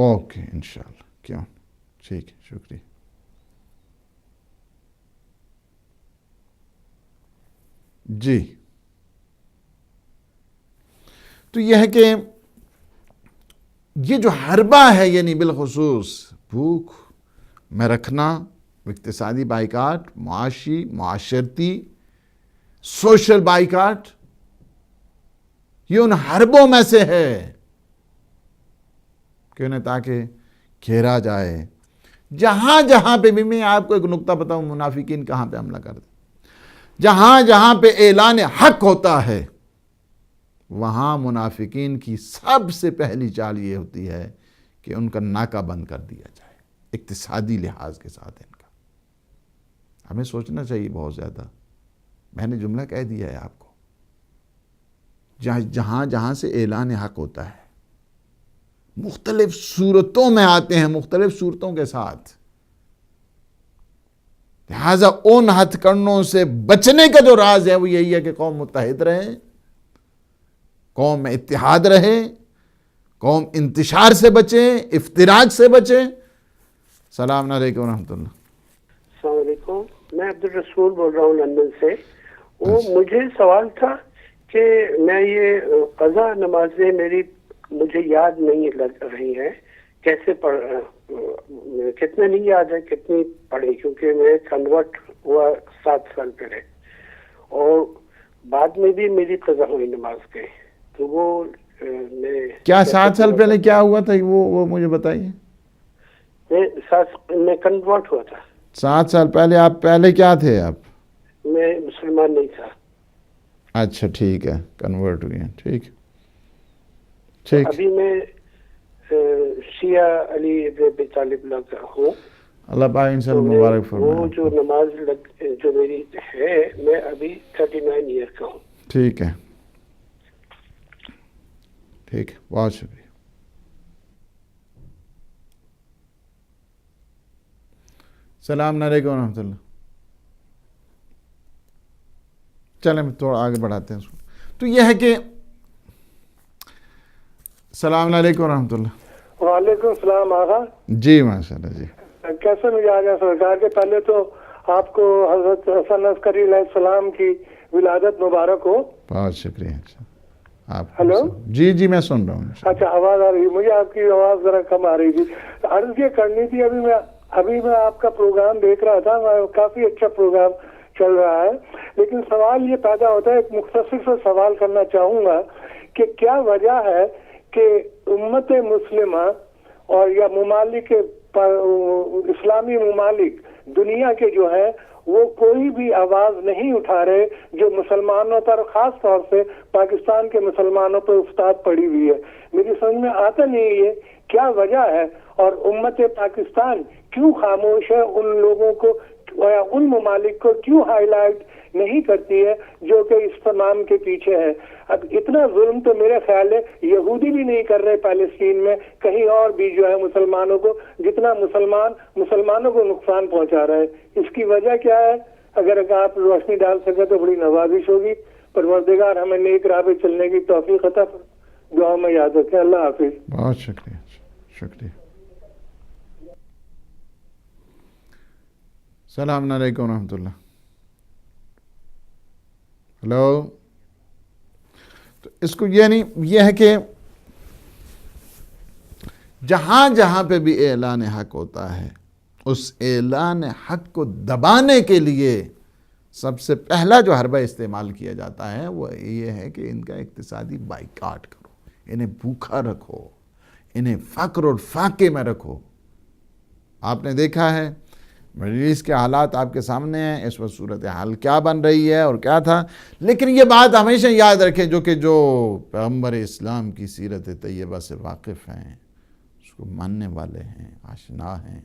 اوکے انشاءاللہ، کیوں، ٹھیک ہے، شکریہ. جی، تو یہ ہے کہ یہ جو حربہ ہے، یعنی بالخصوص بھوک میں رکھنا، اقتصادی بائیکاٹ، معاشی، معاشرتی، سوشل بائیکاٹ، یہ ان حربوں میں سے ہے کہ انہیں تاکہ گھیرا جائے. جہاں جہاں پہ بھی، میں آپ کو ایک نقطہ بتاؤں، منافقین کہاں پہ حملہ کرتے، جہاں جہاں پہ اعلان حق ہوتا ہے وہاں منافقین کی سب سے پہلی چال یہ ہوتی ہے کہ ان کا ناکہ بند کر دیا جائے، اقتصادی لحاظ کے ساتھ ان کا. ہمیں سوچنا چاہیے بہت زیادہ. میں نے جملہ کہہ دیا ہے آپ کو، جہاں جہاں سے اعلان حق ہوتا ہے، مختلف صورتوں میں آتے ہیں، مختلف صورتوں کے ساتھ. لہذا ان ہتھ کنڈوں سے بچنے کا جو راز ہے وہ یہی ہے کہ قوم متحد رہے، قوم میں اتحاد رہے، قوم انتشار سے بچے، افتراق سے بچے. السلام علیکم ورحمۃ اللہ. السلام علیکم، میں عبدالرسول بول رہا ہوں لندن سے. وہ مجھے سوال تھا کہ میں یہ قضا نمازیں مجھے یاد نہیں لگ رہی ہیں، کیسے کتنے نہیں یاد ہے کتنی پڑھی، کیونکہ میں کنورٹ ہوا 7 سال پہلے، اور بعد میں بھی میری قضا ہوئی نماز کے. تو وہ کیا 7 سال پہلے کیا ہوا تھا وہ مجھے بتائیے. میں کنورٹ ہوا تھا. 7 سال پہلے آپ پہلے کیا تھے؟ آپ میں مسلمان نہیں تھا. اچھا ٹھیک ہے، کنورٹ ہوئے ہیں، ٹھیک ٹھیک. ابھی میں شیعہ علی ابن ابی طالب لگا ہوں. اللہ پاک ان سے مبارک فرمائے. وہ جو نماز جو میری ہے، میں ابھی 39 ایئر کا ہوں. ٹھیک ہے ٹھیک ہے، بہت شکریہ. السلام علیکم ورحمۃ اللہ. چلیں تھوڑا آگے بڑھاتے ہیں اس کو. تو یہ ہے کہ السلام علیکم ورحمۃ اللہ. وعلیکم السلام آغا. جی ماشاء اللہ. جی کیسے مزاج ہے سرکار کے؟ پہلے تو آپ کو حضرت حسن عسکری علیہ السلام کی ولادت مبارک ہو. بہت شکریہ. آپ ہلو. جی جی میں سن رہا ہوں. اچھا آواز آ رہی ہے؟ مجھے آپ کی آواز ذرا کم آ رہی تھی. عرض یہ کرنی تھی، ابھی میں آپ کا پروگرام دیکھ رہا تھا، کافی اچھا پروگرام چل رہا ہے، لیکن سوال یہ پیدا ہوتا ہے، ایک مختصر سے سوال کرنا چاہوں گا کہ کیا وجہ ہے کہ امت مسلمہ اور یا ممالک اسلامی ممالک دنیا کے جو ہے وہ کوئی بھی آواز نہیں اٹھا رہے جو مسلمانوں پر، خاص طور سے پاکستان کے مسلمانوں پر افتاد پڑی ہوئی ہے؟ میری سمجھ میں آتا نہیں ہے کیا وجہ ہے، اور امت پاکستان کیوں خاموش ہے، ان لوگوں کو یا ان ممالک کو کیوں ہائی لائٹ نہیں کرتی ہے جو کہ اس تمام کے پیچھے ہے؟ اب اتنا ظلم تو میرے خیال ہے یہودی بھی نہیں کر رہے فلسطین میں، کہیں اور بھی جو ہے مسلمانوں کو، جتنا مسلمانوں کو نقصان پہنچا رہا ہے. اس کی وجہ کیا ہے؟ اگر آپ روشنی ڈال سکے تو بڑی نوازش ہوگی. پروردگار ہمیں نیک راہ پہ چلنے کی توفیق عطا فرمائے. دعا میں یاد رکھیں. اللہ حافظ. بہت شکریہ. شکریہ. السلام علیکم ورحمۃ اللہ. ہلو. تو اس کو یعنی یہ ہے کہ جہاں جہاں پہ بھی اعلان حق ہوتا ہے، اس اعلان حق کو دبانے کے لیے سب سے پہلا جو حربہ استعمال کیا جاتا ہے وہ یہ ہے کہ ان کا اقتصادی بائیکاٹ کرو، انہیں بھوکا رکھو، انہیں فقر اور فاقے میں رکھو. آپ نے دیکھا ہے مڈل ایسٹ کے حالات آپ کے سامنے ہیں، اس وقت صورتحال کیا بن رہی ہے اور کیا تھا. لیکن یہ بات ہمیشہ یاد رکھیں جو پیغمبر اسلام کی سیرت طیبہ سے واقف ہیں، اس کو ماننے والے ہیں، آشنا ہیں،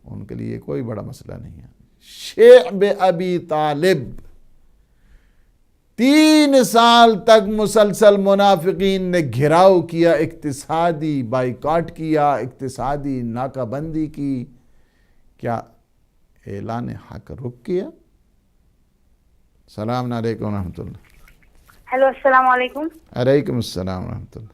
ان کے لیے کوئی بڑا مسئلہ نہیں ہے. شعب ابی طالب 3 سال تک مسلسل منافقین نے گھراؤ کیا، اقتصادی بائیکاٹ کیا، اقتصادی ناکہ بندی کی. کیا اعلان حق رک کیا؟ السلام علیکم ورحمۃ اللہ. ہیلو السلام علیکم. علیکم السلام ورحمۃ اللہ.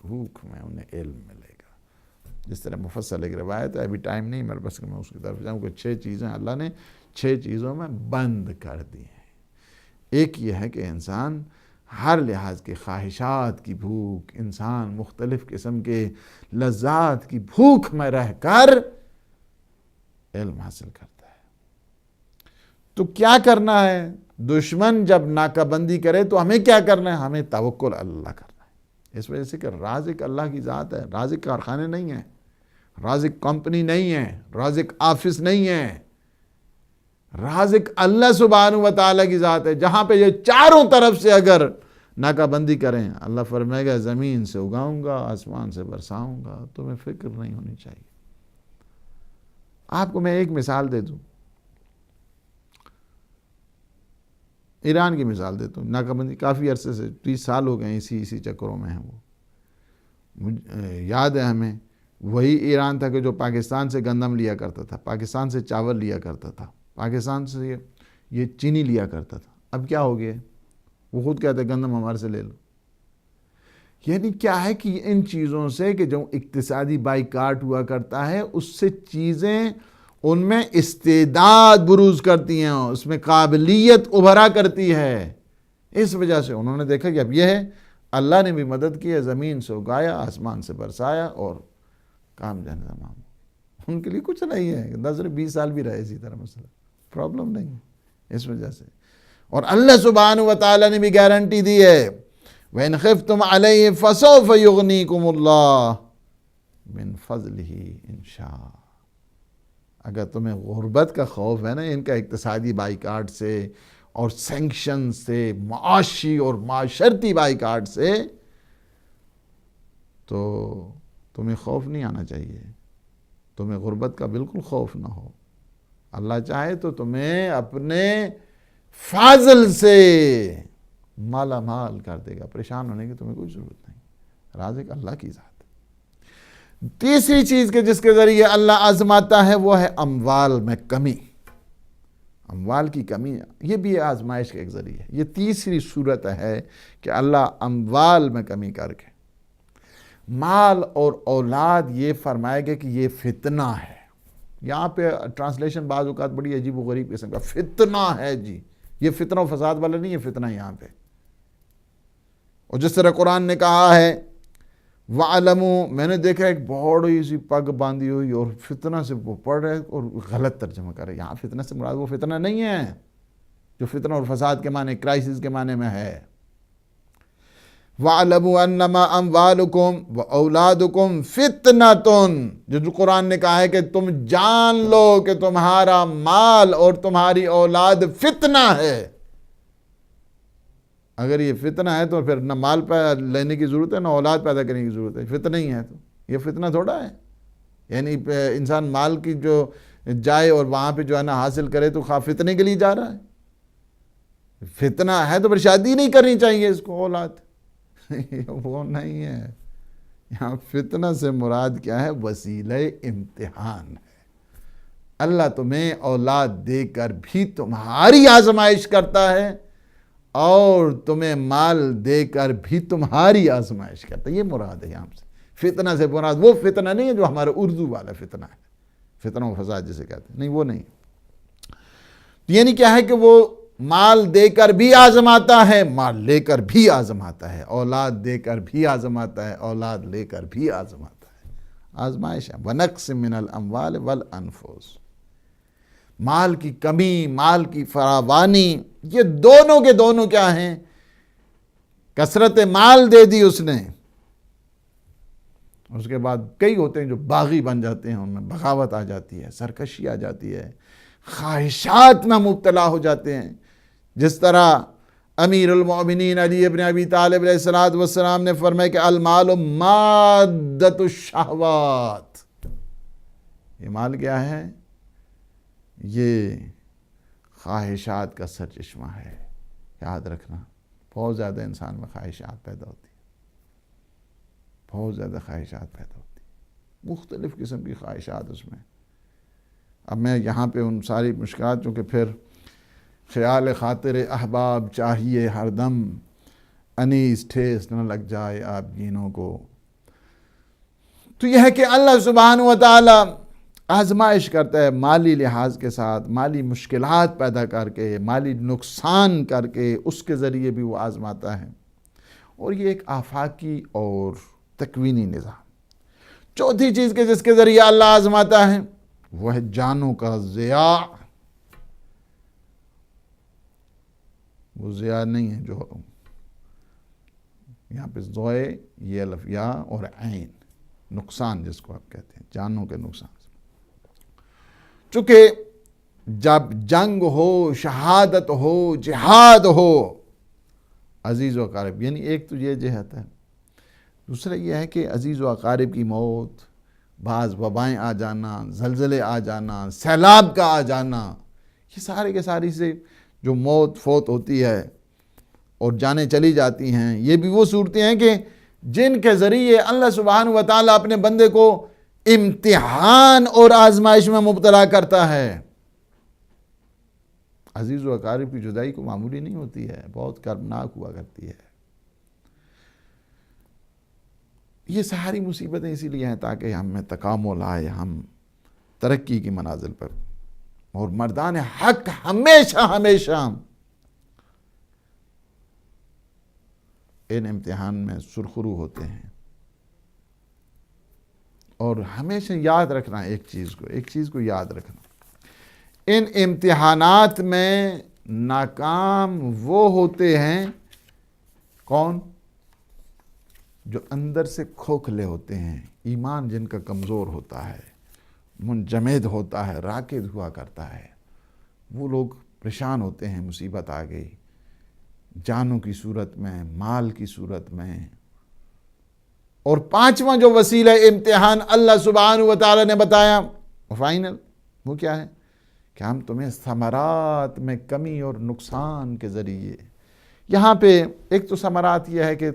بھوک میں انہیں علم ملے گا. جس طرح مفصل ایک روایت ہے، ابھی ٹائم نہیں میرے بس کہ میں اس کی طرف جاؤں، کہ 6 چیزیں اللہ نے 6 چیزوں میں بند کر دی ہیں. ایک یہ ہے کہ انسان ہر لحاظ کے خواہشات کی بھوک، انسان مختلف قسم کے لذات کی بھوک میں رہ کر علم حاصل کرتا ہے. تو کیا کرنا ہے؟ دشمن جب ناکہ بندی کرے تو ہمیں کیا کرنا ہے؟ ہمیں توکل اللہ کرنا ہے. اس وجہ سے کہ رازق اللہ کی ذات ہے. رازق کارخانے نہیں ہیں، رازق کمپنی نہیں ہے، رازق آفس نہیں ہے. رازق اللہ سبحانہ و تعالیٰ کی ذات ہے. جہاں پہ یہ چاروں طرف سے اگر ناکہ بندی کریں، اللہ فرمائے گا زمین سے اگاؤں گا، آسمان سے برساؤں گا. تمہیں فکر نہیں ہونی چاہیے. آپ کو میں ایک مثال دے دوں، ایران کی مثال دیتا ہوں. ناکہ بندی کافی عرصے سے 30 سال ہو گئے اسی چکروں میں ہیں. وہ یاد ہے ہمیں، وہی ایران تھا کہ جو پاکستان سے گندم لیا کرتا تھا، پاکستان سے چاول لیا کرتا تھا، پاکستان سے یہ چینی لیا کرتا تھا. اب کیا ہو گیا؟ وہ خود کہتے ہیں گندم ہمارے سے لے لو. یعنی کیا ہے کہ ان چیزوں سے کہ جو اقتصادی بائیکاٹ ہوا کرتا ہے، اس سے چیزیں ان میں استعداد بروز کرتی ہیں، اس میں قابلیت ابھرا کرتی ہے. اس وجہ سے انہوں نے دیکھا کہ اب یہ ہے، اللہ نے بھی مدد کی ہے، زمین سے اگایا، آسمان سے برسایا اور کام جانے تمام. ان کے لیے کچھ نہیں ہے، 10-20 سال بھی رہے اسی طرح، مسئلہ پرابلم نہیں ہے اس وجہ سے. اور اللہ سبحانہ و تعالیٰ نے بھی گارنٹی دی ہے، وَإِنْ خِفْتُمْ عَلَيْهِ فَسَوْفَ يُغْنِيكُمُ اللَّهُ مِنْ فَضْلِهِ إِنْ شَاءَ. اگر تمہیں غربت کا خوف ہے نا، ان کا اقتصادی بائیکاٹ سے اور سینکشن سے، معاشی اور معاشرتی بائیکاٹ سے، تو تمہیں خوف نہیں آنا چاہیے. تمہیں غربت کا بالکل خوف نہ ہو. اللہ چاہے تو تمہیں اپنے فاضل سے مالا مال کر دے گا. پریشان ہونے کی تمہیں کوئی ضرورت نہیں. رازق اللہ کی ذات. تیسری چیز کہ جس کے ذریعے اللہ آزماتا ہے وہ ہے اموال میں کمی. اموال کی کمی، یہ بھی آزمائش کا ایک ذریعہ ہے. یہ تیسری صورت ہے کہ اللہ اموال میں کمی کر کے، مال اور اولاد، یہ فرمائے گا کہ یہ فتنہ ہے. یہاں پہ ٹرانسلیشن بعض اوقات بڑی عجیب و غریب قسم کا فتنہ ہے. جی یہ فتنہ و فساد والا نہیں ہے، فتنہ یہاں پہ. اور جس طرح قرآن نے کہا ہے وَعَلَمُوا، میں نے دیکھا ایک بڑی سی پگ باندھی ہوئی اور فتنہ سے وہ پڑھ رہے اور غلط ترجمہ کر رہے. یہاں فتنہ سے مراد وہ فتنہ نہیں ہے جو فتنہ اور فساد کے معنی، کرائسس کے معنی میں ہے. وَعَلَمُوا أَنَّمَا أَمْوَالُكُمْ وَأَوْلَادُكُمْ فِتْنَةٌ، جو قرآن نے کہا ہے کہ تم جان لو کہ تمہارا مال اور تمہاری اولاد فتنہ ہے. اگر یہ فتنہ ہے تو پھر نہ مال لینے کی ضرورت ہے، نہ اولاد پیدا کرنے کی ضرورت ہے. فتنہ ہی ہے تو یہ فتنہ تھوڑا ہے. یعنی انسان مال کی جو جائے اور وہاں پہ جو ہے نا حاصل کرے تو خواہ فتنے کے لیے جا رہا ہے. فتنہ ہے تو پھر شادی نہیں کرنی چاہیے اس کو. اولاد وہ نہیں ہے. یہاں فتنہ سے مراد کیا ہے؟ وسیلہ امتحان ہے. اللہ تمہیں اولاد دے کر بھی تمہاری آزمائش کرتا ہے اور تمہیں مال دے کر بھی تمہاری آزمائش کرتا ہے. یہ مراد ہے یہاں سے. فتنہ سے مراد وہ فتنہ نہیں ہے جو ہمارا اردو والا فتنہ ہے، فتنہ و فساد جسے کہتے ہیں، نہیں وہ نہیں. یعنی کیا ہے کہ وہ مال دے کر بھی آزماتا ہے، مال لے کر بھی آزماتا ہے، اولاد دے کر بھی آزماتا ہے، اولاد لے کر بھی آزماتا ہے. آزمائش ہے. وَنَقْصٍ مِّنَ الْأَمْوَالِ وَالْأَنفُسِ، مال کی کمی، مال کی فراوانی، یہ دونوں کے دونوں کیا ہیں؟ کثرت مال دے دی اس نے، اس کے بعد کئی ہوتے ہیں جو باغی بن جاتے ہیں، ان میں بغاوت آ جاتی ہے، سرکشی آ جاتی ہے، خواہشات میں مبتلا ہو جاتے ہیں. جس طرح امیر المومنین علی ابن ابی طالب علیہ السلام نے فرمایا کہ المال مادۃ الشہوات. یہ مال کیا ہے؟ یہ خواہشات کا سرچشمہ ہے. یاد رکھنا، بہت زیادہ انسان میں خواہشات پیدا ہوتی ہیں، بہت زیادہ خواہشات پیدا ہوتی ہیں، مختلف قسم کی خواہشات اس میں. اب میں یہاں پہ ان ساری مشکلات، چونکہ پھر خیال خاطر احباب چاہیے ہر دم انیس ٹھیس نہ لگ جائے آپ گینوں کو، تو یہ ہے کہ اللہ سبحانہ و تعالی آزمائش کرتا ہے مالی لحاظ کے ساتھ، مالی مشکلات پیدا کر کے، مالی نقصان کر کے، اس کے ذریعے بھی وہ آزماتا ہے، اور یہ ایک آفاقی اور تکوینی نظام۔ چوتھی چیز کے جس کے ذریعے اللہ آزماتا ہے وہ ہے جانوں کا ضیاع۔ وہ ضیاع نہیں ہے جو یہاں پہ ضوئے، یہ الف یا اور عین، نقصان جس کو آپ کہتے ہیں، جانوں کے نقصان۔ چونکہ جب جنگ ہو، شہادت ہو، جہاد ہو، عزیز و اقارب، یعنی ایک تو یہ جہت ہے، دوسرا یہ ہے کہ عزیز و اقارب کی موت، بعض وبائیں آ جانا، زلزلے آ جانا، سیلاب کا آ جانا، یہ سارے کے ساری سے جو موت فوت ہوتی ہے اور جانیں چلی جاتی ہیں، یہ بھی وہ صورتیں ہیں کہ جن کے ذریعے اللہ سبحانہ و تعالیٰ اپنے بندے کو امتحان اور آزمائش میں مبتلا کرتا ہے۔ عزیز و اقارب کی جدائی کو معمولی نہیں ہوتی ہے، بہت کربناک ہوا کرتی ہے۔ یہ ساری مصیبتیں اسی لیے ہیں تاکہ ہم میں تکامل آئے، ہم ترقی کی منازل پر، اور مردان حق ہمیشہ ہمیشہ ان امتحان میں سرخرو ہوتے ہیں۔ اور ہمیشہ یاد رکھنا ایک چیز کو یاد رکھنا، ان امتحانات میں ناکام وہ ہوتے ہیں کون؟ جو اندر سے کھوکھلے ہوتے ہیں، ایمان جن کا کمزور ہوتا ہے، منجمد ہوتا ہے، راکد ہوا کرتا ہے، وہ لوگ پریشان ہوتے ہیں، مصیبت آ گئی، جانوں کی صورت میں، مال کی صورت میں۔ اور پانچواں جو وسیلہ امتحان اللہ سبحانہ و تعالی نے بتایا فائنل، وہ کیا ہے کہ ہم تمہیں ثمرات میں کمی اور نقصان کے ذریعے، یہاں پہ ایک تو ثمرات یہ ہے کہ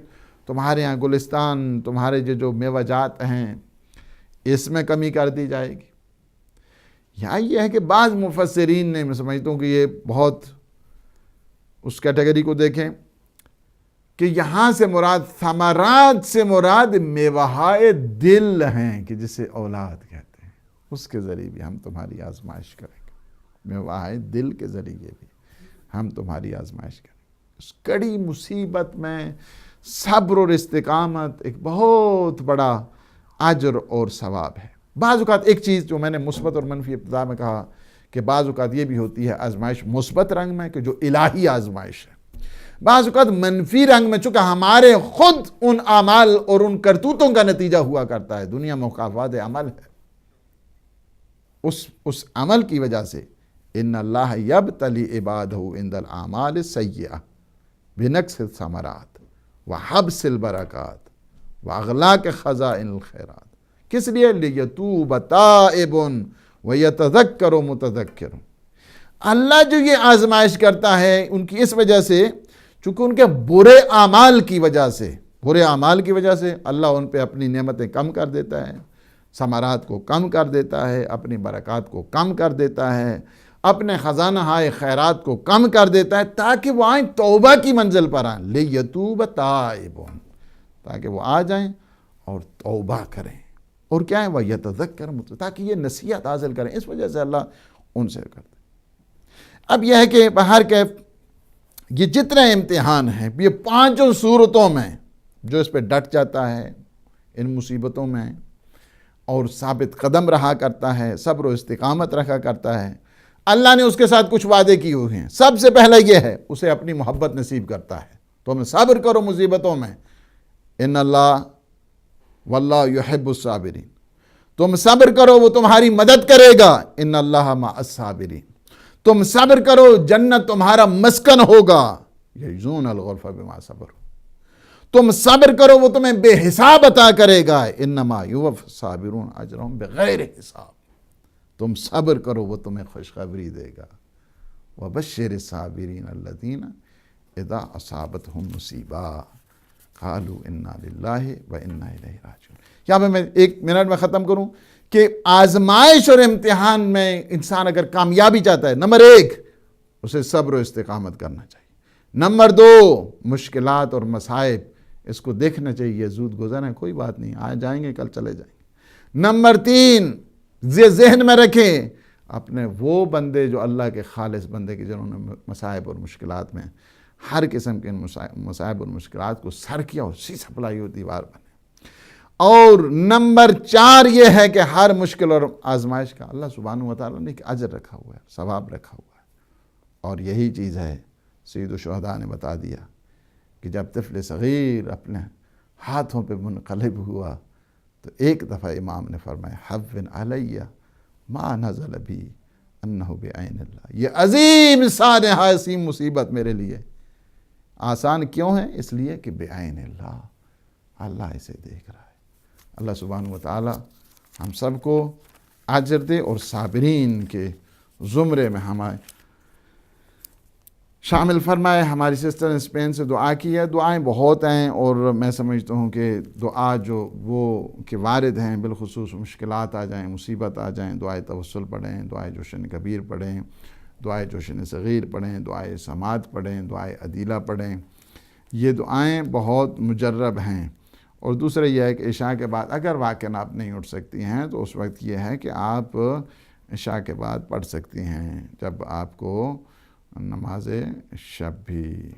تمہارے یہاں گلستان، تمہارے جو میوہ جات ہیں، اس میں کمی کر دی جائے گی۔ یہاں یہ ہے کہ بعض مفسرین نے، میں سمجھتا ہوں کہ یہ بہت اس کیٹیگری کو دیکھیں کہ یہاں سے مراد، ثمرات سے مراد میوہائے دل ہیں، کہ جسے اولاد کہتے ہیں، اس کے ذریعے بھی ہم تمہاری آزمائش کریں گے، میوہائے دل کے ذریعے بھی ہم تمہاری آزمائش کریں گے۔ اس کڑی مصیبت میں صبر اور استقامت ایک بہت بڑا اجر اور ثواب ہے۔ بعض اوقات ایک چیز جو میں نے مثبت اور منفی ابتدا میں کہا کہ بعض اوقات یہ بھی ہوتی ہے آزمائش مثبت رنگ میں، کہ جو الہی آزمائش ہے، بعض اوقات منفی رنگ میں، چونکہ ہمارے خود ان اعمال اور ان کرتوتوں کا نتیجہ ہوا کرتا ہے، دنیا مکافات عمل ہے، اس عمل کی وجہ سے ان اللہ یبتلی عبادہ عند الاعمال السیئہ بنقص الثمرات وحبس البرکات واغلاق خزائن الخیرات۔ کس لیے؟ لیتوب تائب ویتذکر متذکر۔ اللہ جو یہ آزمائش کرتا ہے ان کی اس وجہ سے، چونکہ ان کے برے اعمال کی وجہ سے اللہ ان پہ اپنی نعمتیں کم کر دیتا ہے، ثمرات کو کم کر دیتا ہے، اپنی برکات کو کم کر دیتا ہے، اپنے خزانہ ہائے خیرات کو کم کر دیتا ہے، تاکہ وہ آئیں توبہ کی منزل پر آئیں، لیتوب تائبون، تاکہ وہ آ جائیں اور توبہ کریں، اور کیا ہے وہ یتذکر، تاکہ یہ نصیحت حاصل کریں۔ اس وجہ سے اللہ ان سے کرتے۔ اب یہ ہے کہ بہر کیف یہ جتنے امتحان ہیں، یہ پانچوں صورتوں میں جو اس پہ ڈٹ جاتا ہے ان مصیبتوں میں اور ثابت قدم رہا کرتا ہے، صبر و استقامت رکھا کرتا ہے، اللہ نے اس کے ساتھ کچھ وعدے کیے ہوئے ہیں۔ سب سے پہلے یہ ہے اسے اپنی محبت نصیب کرتا ہے، تم صبر کرو مصیبتوں میں، ان اللہ واللہ یحب الصابرین، تم صبر کرو وہ تمہاری مدد کرے گا، ان اللہ مع الصابرین، تم صبر کرو جنت تمہارا مسکن ہوگا، یجزون الغرفہ بما صبر، تم صبر کرو وہ تمہیں بے حساب عطا کرے گا، انما یوفی الصابرون اجرہم بغیر حساب، تم صبر کرو وہ تمہیں خوشخبری دے گا، وبشر الصابرین الذین اذا اصابتہم مصیبہ قالوا انا للہ وانا الیہ راجعون۔ یہاں پہ میں 1 منٹ میں ختم کروں کہ آزمائش اور امتحان میں انسان اگر کامیابی چاہتا ہے، نمبر 1 اسے صبر و استقامت کرنا چاہیے، نمبر 2 مشکلات اور مصائب اس کو دیکھنا چاہیے، زود گزر ہے، کوئی بات نہیں، آ جائیں گے، کل چلے جائیں گے، نمبر 3 ذہن میں رکھیں، اپنے وہ بندے جو اللہ کے خالص بندے کے جنہوں نے مصائب اور مشکلات میں ہر قسم کے مصائب اور مشکلات کو سر کیا اور سی سپلائی ہو دیوار بنے. اور نمبر 4 یہ ہے کہ ہر مشکل اور آزمائش کا اللہ سبحانہ وتعالیٰ نے ایک اجر رکھا ہوا ہے، ثواب رکھا ہوا ہے. اور یہی چیز ہے سید الشہداء نے بتا دیا کہ جب طفل صغیر اپنے ہاتھوں پہ منقلب ہوا تو ایک دفعہ امام نے فرمایا حون علیہ ما نزل بی انہ بعین اللہ، یہ عظیم سانحہ عظیم مصیبت میرے لیے آسان کیوں ہے؟ اس لیے کہ بعین اللہ، اللہ اسے دیکھ رہا ہے. اللہ سبحانہ وتعالی ہم سب کو اجر دے اور صابرین کے زمرے میں ہمیں شامل فرمائے. ہماری سسٹر نے اسپین سے دعا کی ہے، دعائیں بہت ہیں اور میں سمجھتا ہوں کہ دعا جو وہ کہ وارد ہیں، بالخصوص مشکلات آ جائیں، مصیبت آ جائیں، دعائے توسل پڑھیں، دعائے جوشن کبیر پڑھیں، دعائے جوشن صغیر پڑھیں، دعائے سماعت پڑھیں، دعائے عدیلہ پڑھیں. یہ دعائیں بہت مجرب ہیں. اور دوسرا یہ ہے کہ عشاء کے بعد اگر واقعاً آپ نہیں اٹھ سکتی ہیں تو اس وقت یہ ہے کہ آپ عشاء کے بعد پڑھ سکتی ہیں جب آپ کو نماز شب بھی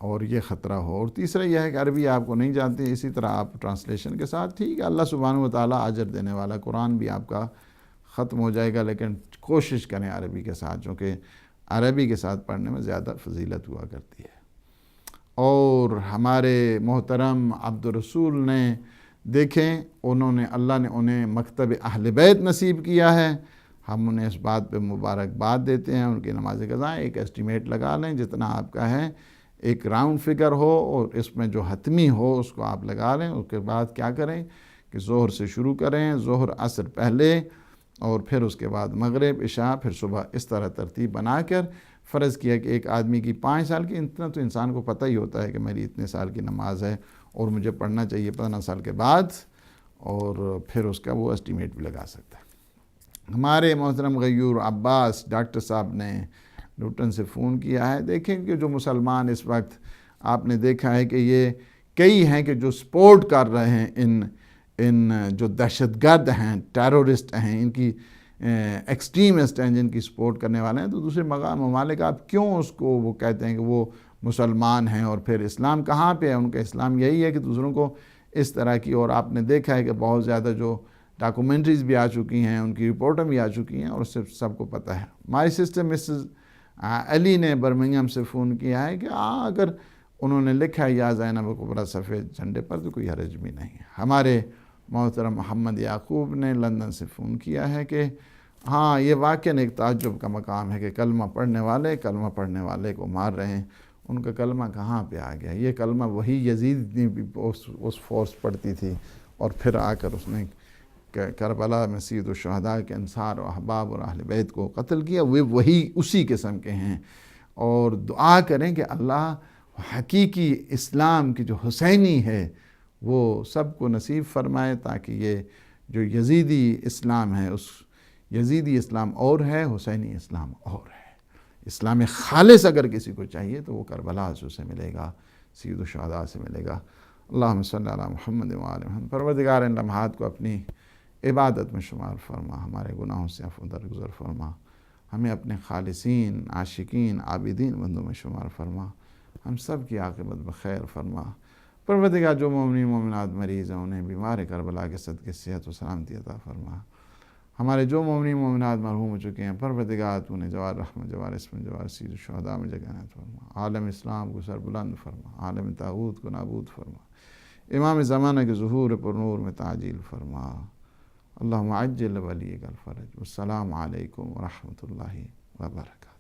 اور یہ خطرہ ہو. اور تیسرا یہ ہے کہ عربی آپ کو نہیں جانتی، اسی طرح آپ ٹرانسلیشن کے ساتھ ٹھیک ہے، اللہ سبحانہ وتعالیٰ اجر دینے والا، قرآن بھی آپ کا ختم ہو جائے گا، لیکن کوشش کریں عربی کے ساتھ، چونکہ عربی کے ساتھ پڑھنے میں زیادہ فضیلت ہوا کرتی ہے. اور ہمارے محترم عبد الرسول نے دیکھیں، اللہ نے انہیں مکتب اہل بیت نصیب کیا ہے. ہم انہیں اس بات پہ مبارکباد دیتے ہیں. ان کی نماز قضاء ایک ایسٹیمیٹ لگا لیں جتنا آپ کا ہے، ایک راؤنڈ فگر ہو اور اس میں جو حتمی ہو اس کو آپ لگا لیں. اس کے بعد کیا کریں کہ ظہر سے شروع کریں، ظہر عصر پہلے اور پھر اس کے بعد مغرب عشاء پھر صبح، اس طرح ترتیب بنا کر فرض کیا کہ ایک آدمی کی 5 سال کی، اتنا تو انسان کو پتہ ہی ہوتا ہے کہ میری اتنے سال کی نماز ہے اور مجھے پڑھنا چاہیے 15 سال کے بعد، اور پھر اس کا وہ اسٹیمیٹ بھی لگا سکتا ہے. ہمارے محترم غیور عباس ڈاکٹر صاحب نے لوٹن سے فون کیا ہے. دیکھیں کہ جو مسلمان اس وقت آپ نے دیکھا ہے کہ یہ کئی ہیں کہ جو سپورٹ کر رہے ہیں ان جو دہشت گرد ہیں، ٹیرورسٹ ہیں، ان کی ایکسٹریمسٹ ہیں، جن کی سپورٹ کرنے والے ہیں. تو دوسرے ممالک آپ کیوں اس کو وہ کہتے ہیں کہ وہ مسلمان ہیں اور پھر اسلام کہاں پہ ہے؟ ان کا اسلام یہی ہے کہ دوسروں کو اس طرح کی، اور آپ نے دیکھا ہے کہ بہت زیادہ جو ڈاکومنٹریز بھی آ چکی ہیں، ان کی رپورٹیں بھی آ چکی ہیں اور اس سے سب کو پتہ ہے. ہماری سسٹر مسز علی نے برمنگھم سے فون کیا ہے کہ اگر انہوں نے لکھا ہے یا زینب کبریٰ سفید جھنڈے پر تو کوئی حرج بھی نہیں ہے. ہمارے محترم محمد یعقوب نے لندن سے فون کیا ہے کہ ہاں یہ واقعاً ایک تعجب کا مقام ہے کہ کلمہ پڑھنے والے کو مار رہے ہیں. ان کا کلمہ کہاں پہ آ گیا؟ یہ کلمہ وہی یزید نے بھی اس فورس پڑھتی تھی اور پھر آ کر اس نے کربلا میں سید الشہداء کے انصار و احباب اور اہل بیت کو قتل کیا. وہ وہی اسی قسم کے ہیں. اور دعا کریں کہ اللہ حقیقی اسلام کی جو حسینی ہے وہ سب کو نصیب فرمائے، تاکہ یہ جو یزیدی اسلام ہے، اس یزیدی اسلام اور ہے، حسینی اسلام اور ہے. اسلام خالص اگر کسی کو چاہیے تو وہ کربلا سے ملے گا، سید الشہداء سے ملے گا. اللہم صلی علی محمد و آل محمد. پروردگار ان لمحات کو اپنی عبادت میں شمار فرما، ہمارے گناہوں سے عفو درگزر فرما، ہمیں اپنے خالصین، عاشقین، عابدین بندوں میں شمار فرما، ہم سب کی عاقبت بخیر فرما. پروردگار جو مومنین مومنات مریض ہیں انہیں بیمار کربلا کے صدقے صحت و سلامتی عطا فرما. ہمارے جو مومنین مومنات مرحوم ہو چکے ہیں پروردگار تو انہیں جوار رحمت، جوار اسم، جوار سید الشہداء میں جگہ عنایت فرما. عالم اسلام کو سربلند فرما، عالم طاغوت کو نابود فرما، امام زمانہ کے ظہور پر نور میں تعجیل فرما. اللہم عجل ولیک الفرج. والسلام علیکم ورحمۃ اللہ وبرکاتہ.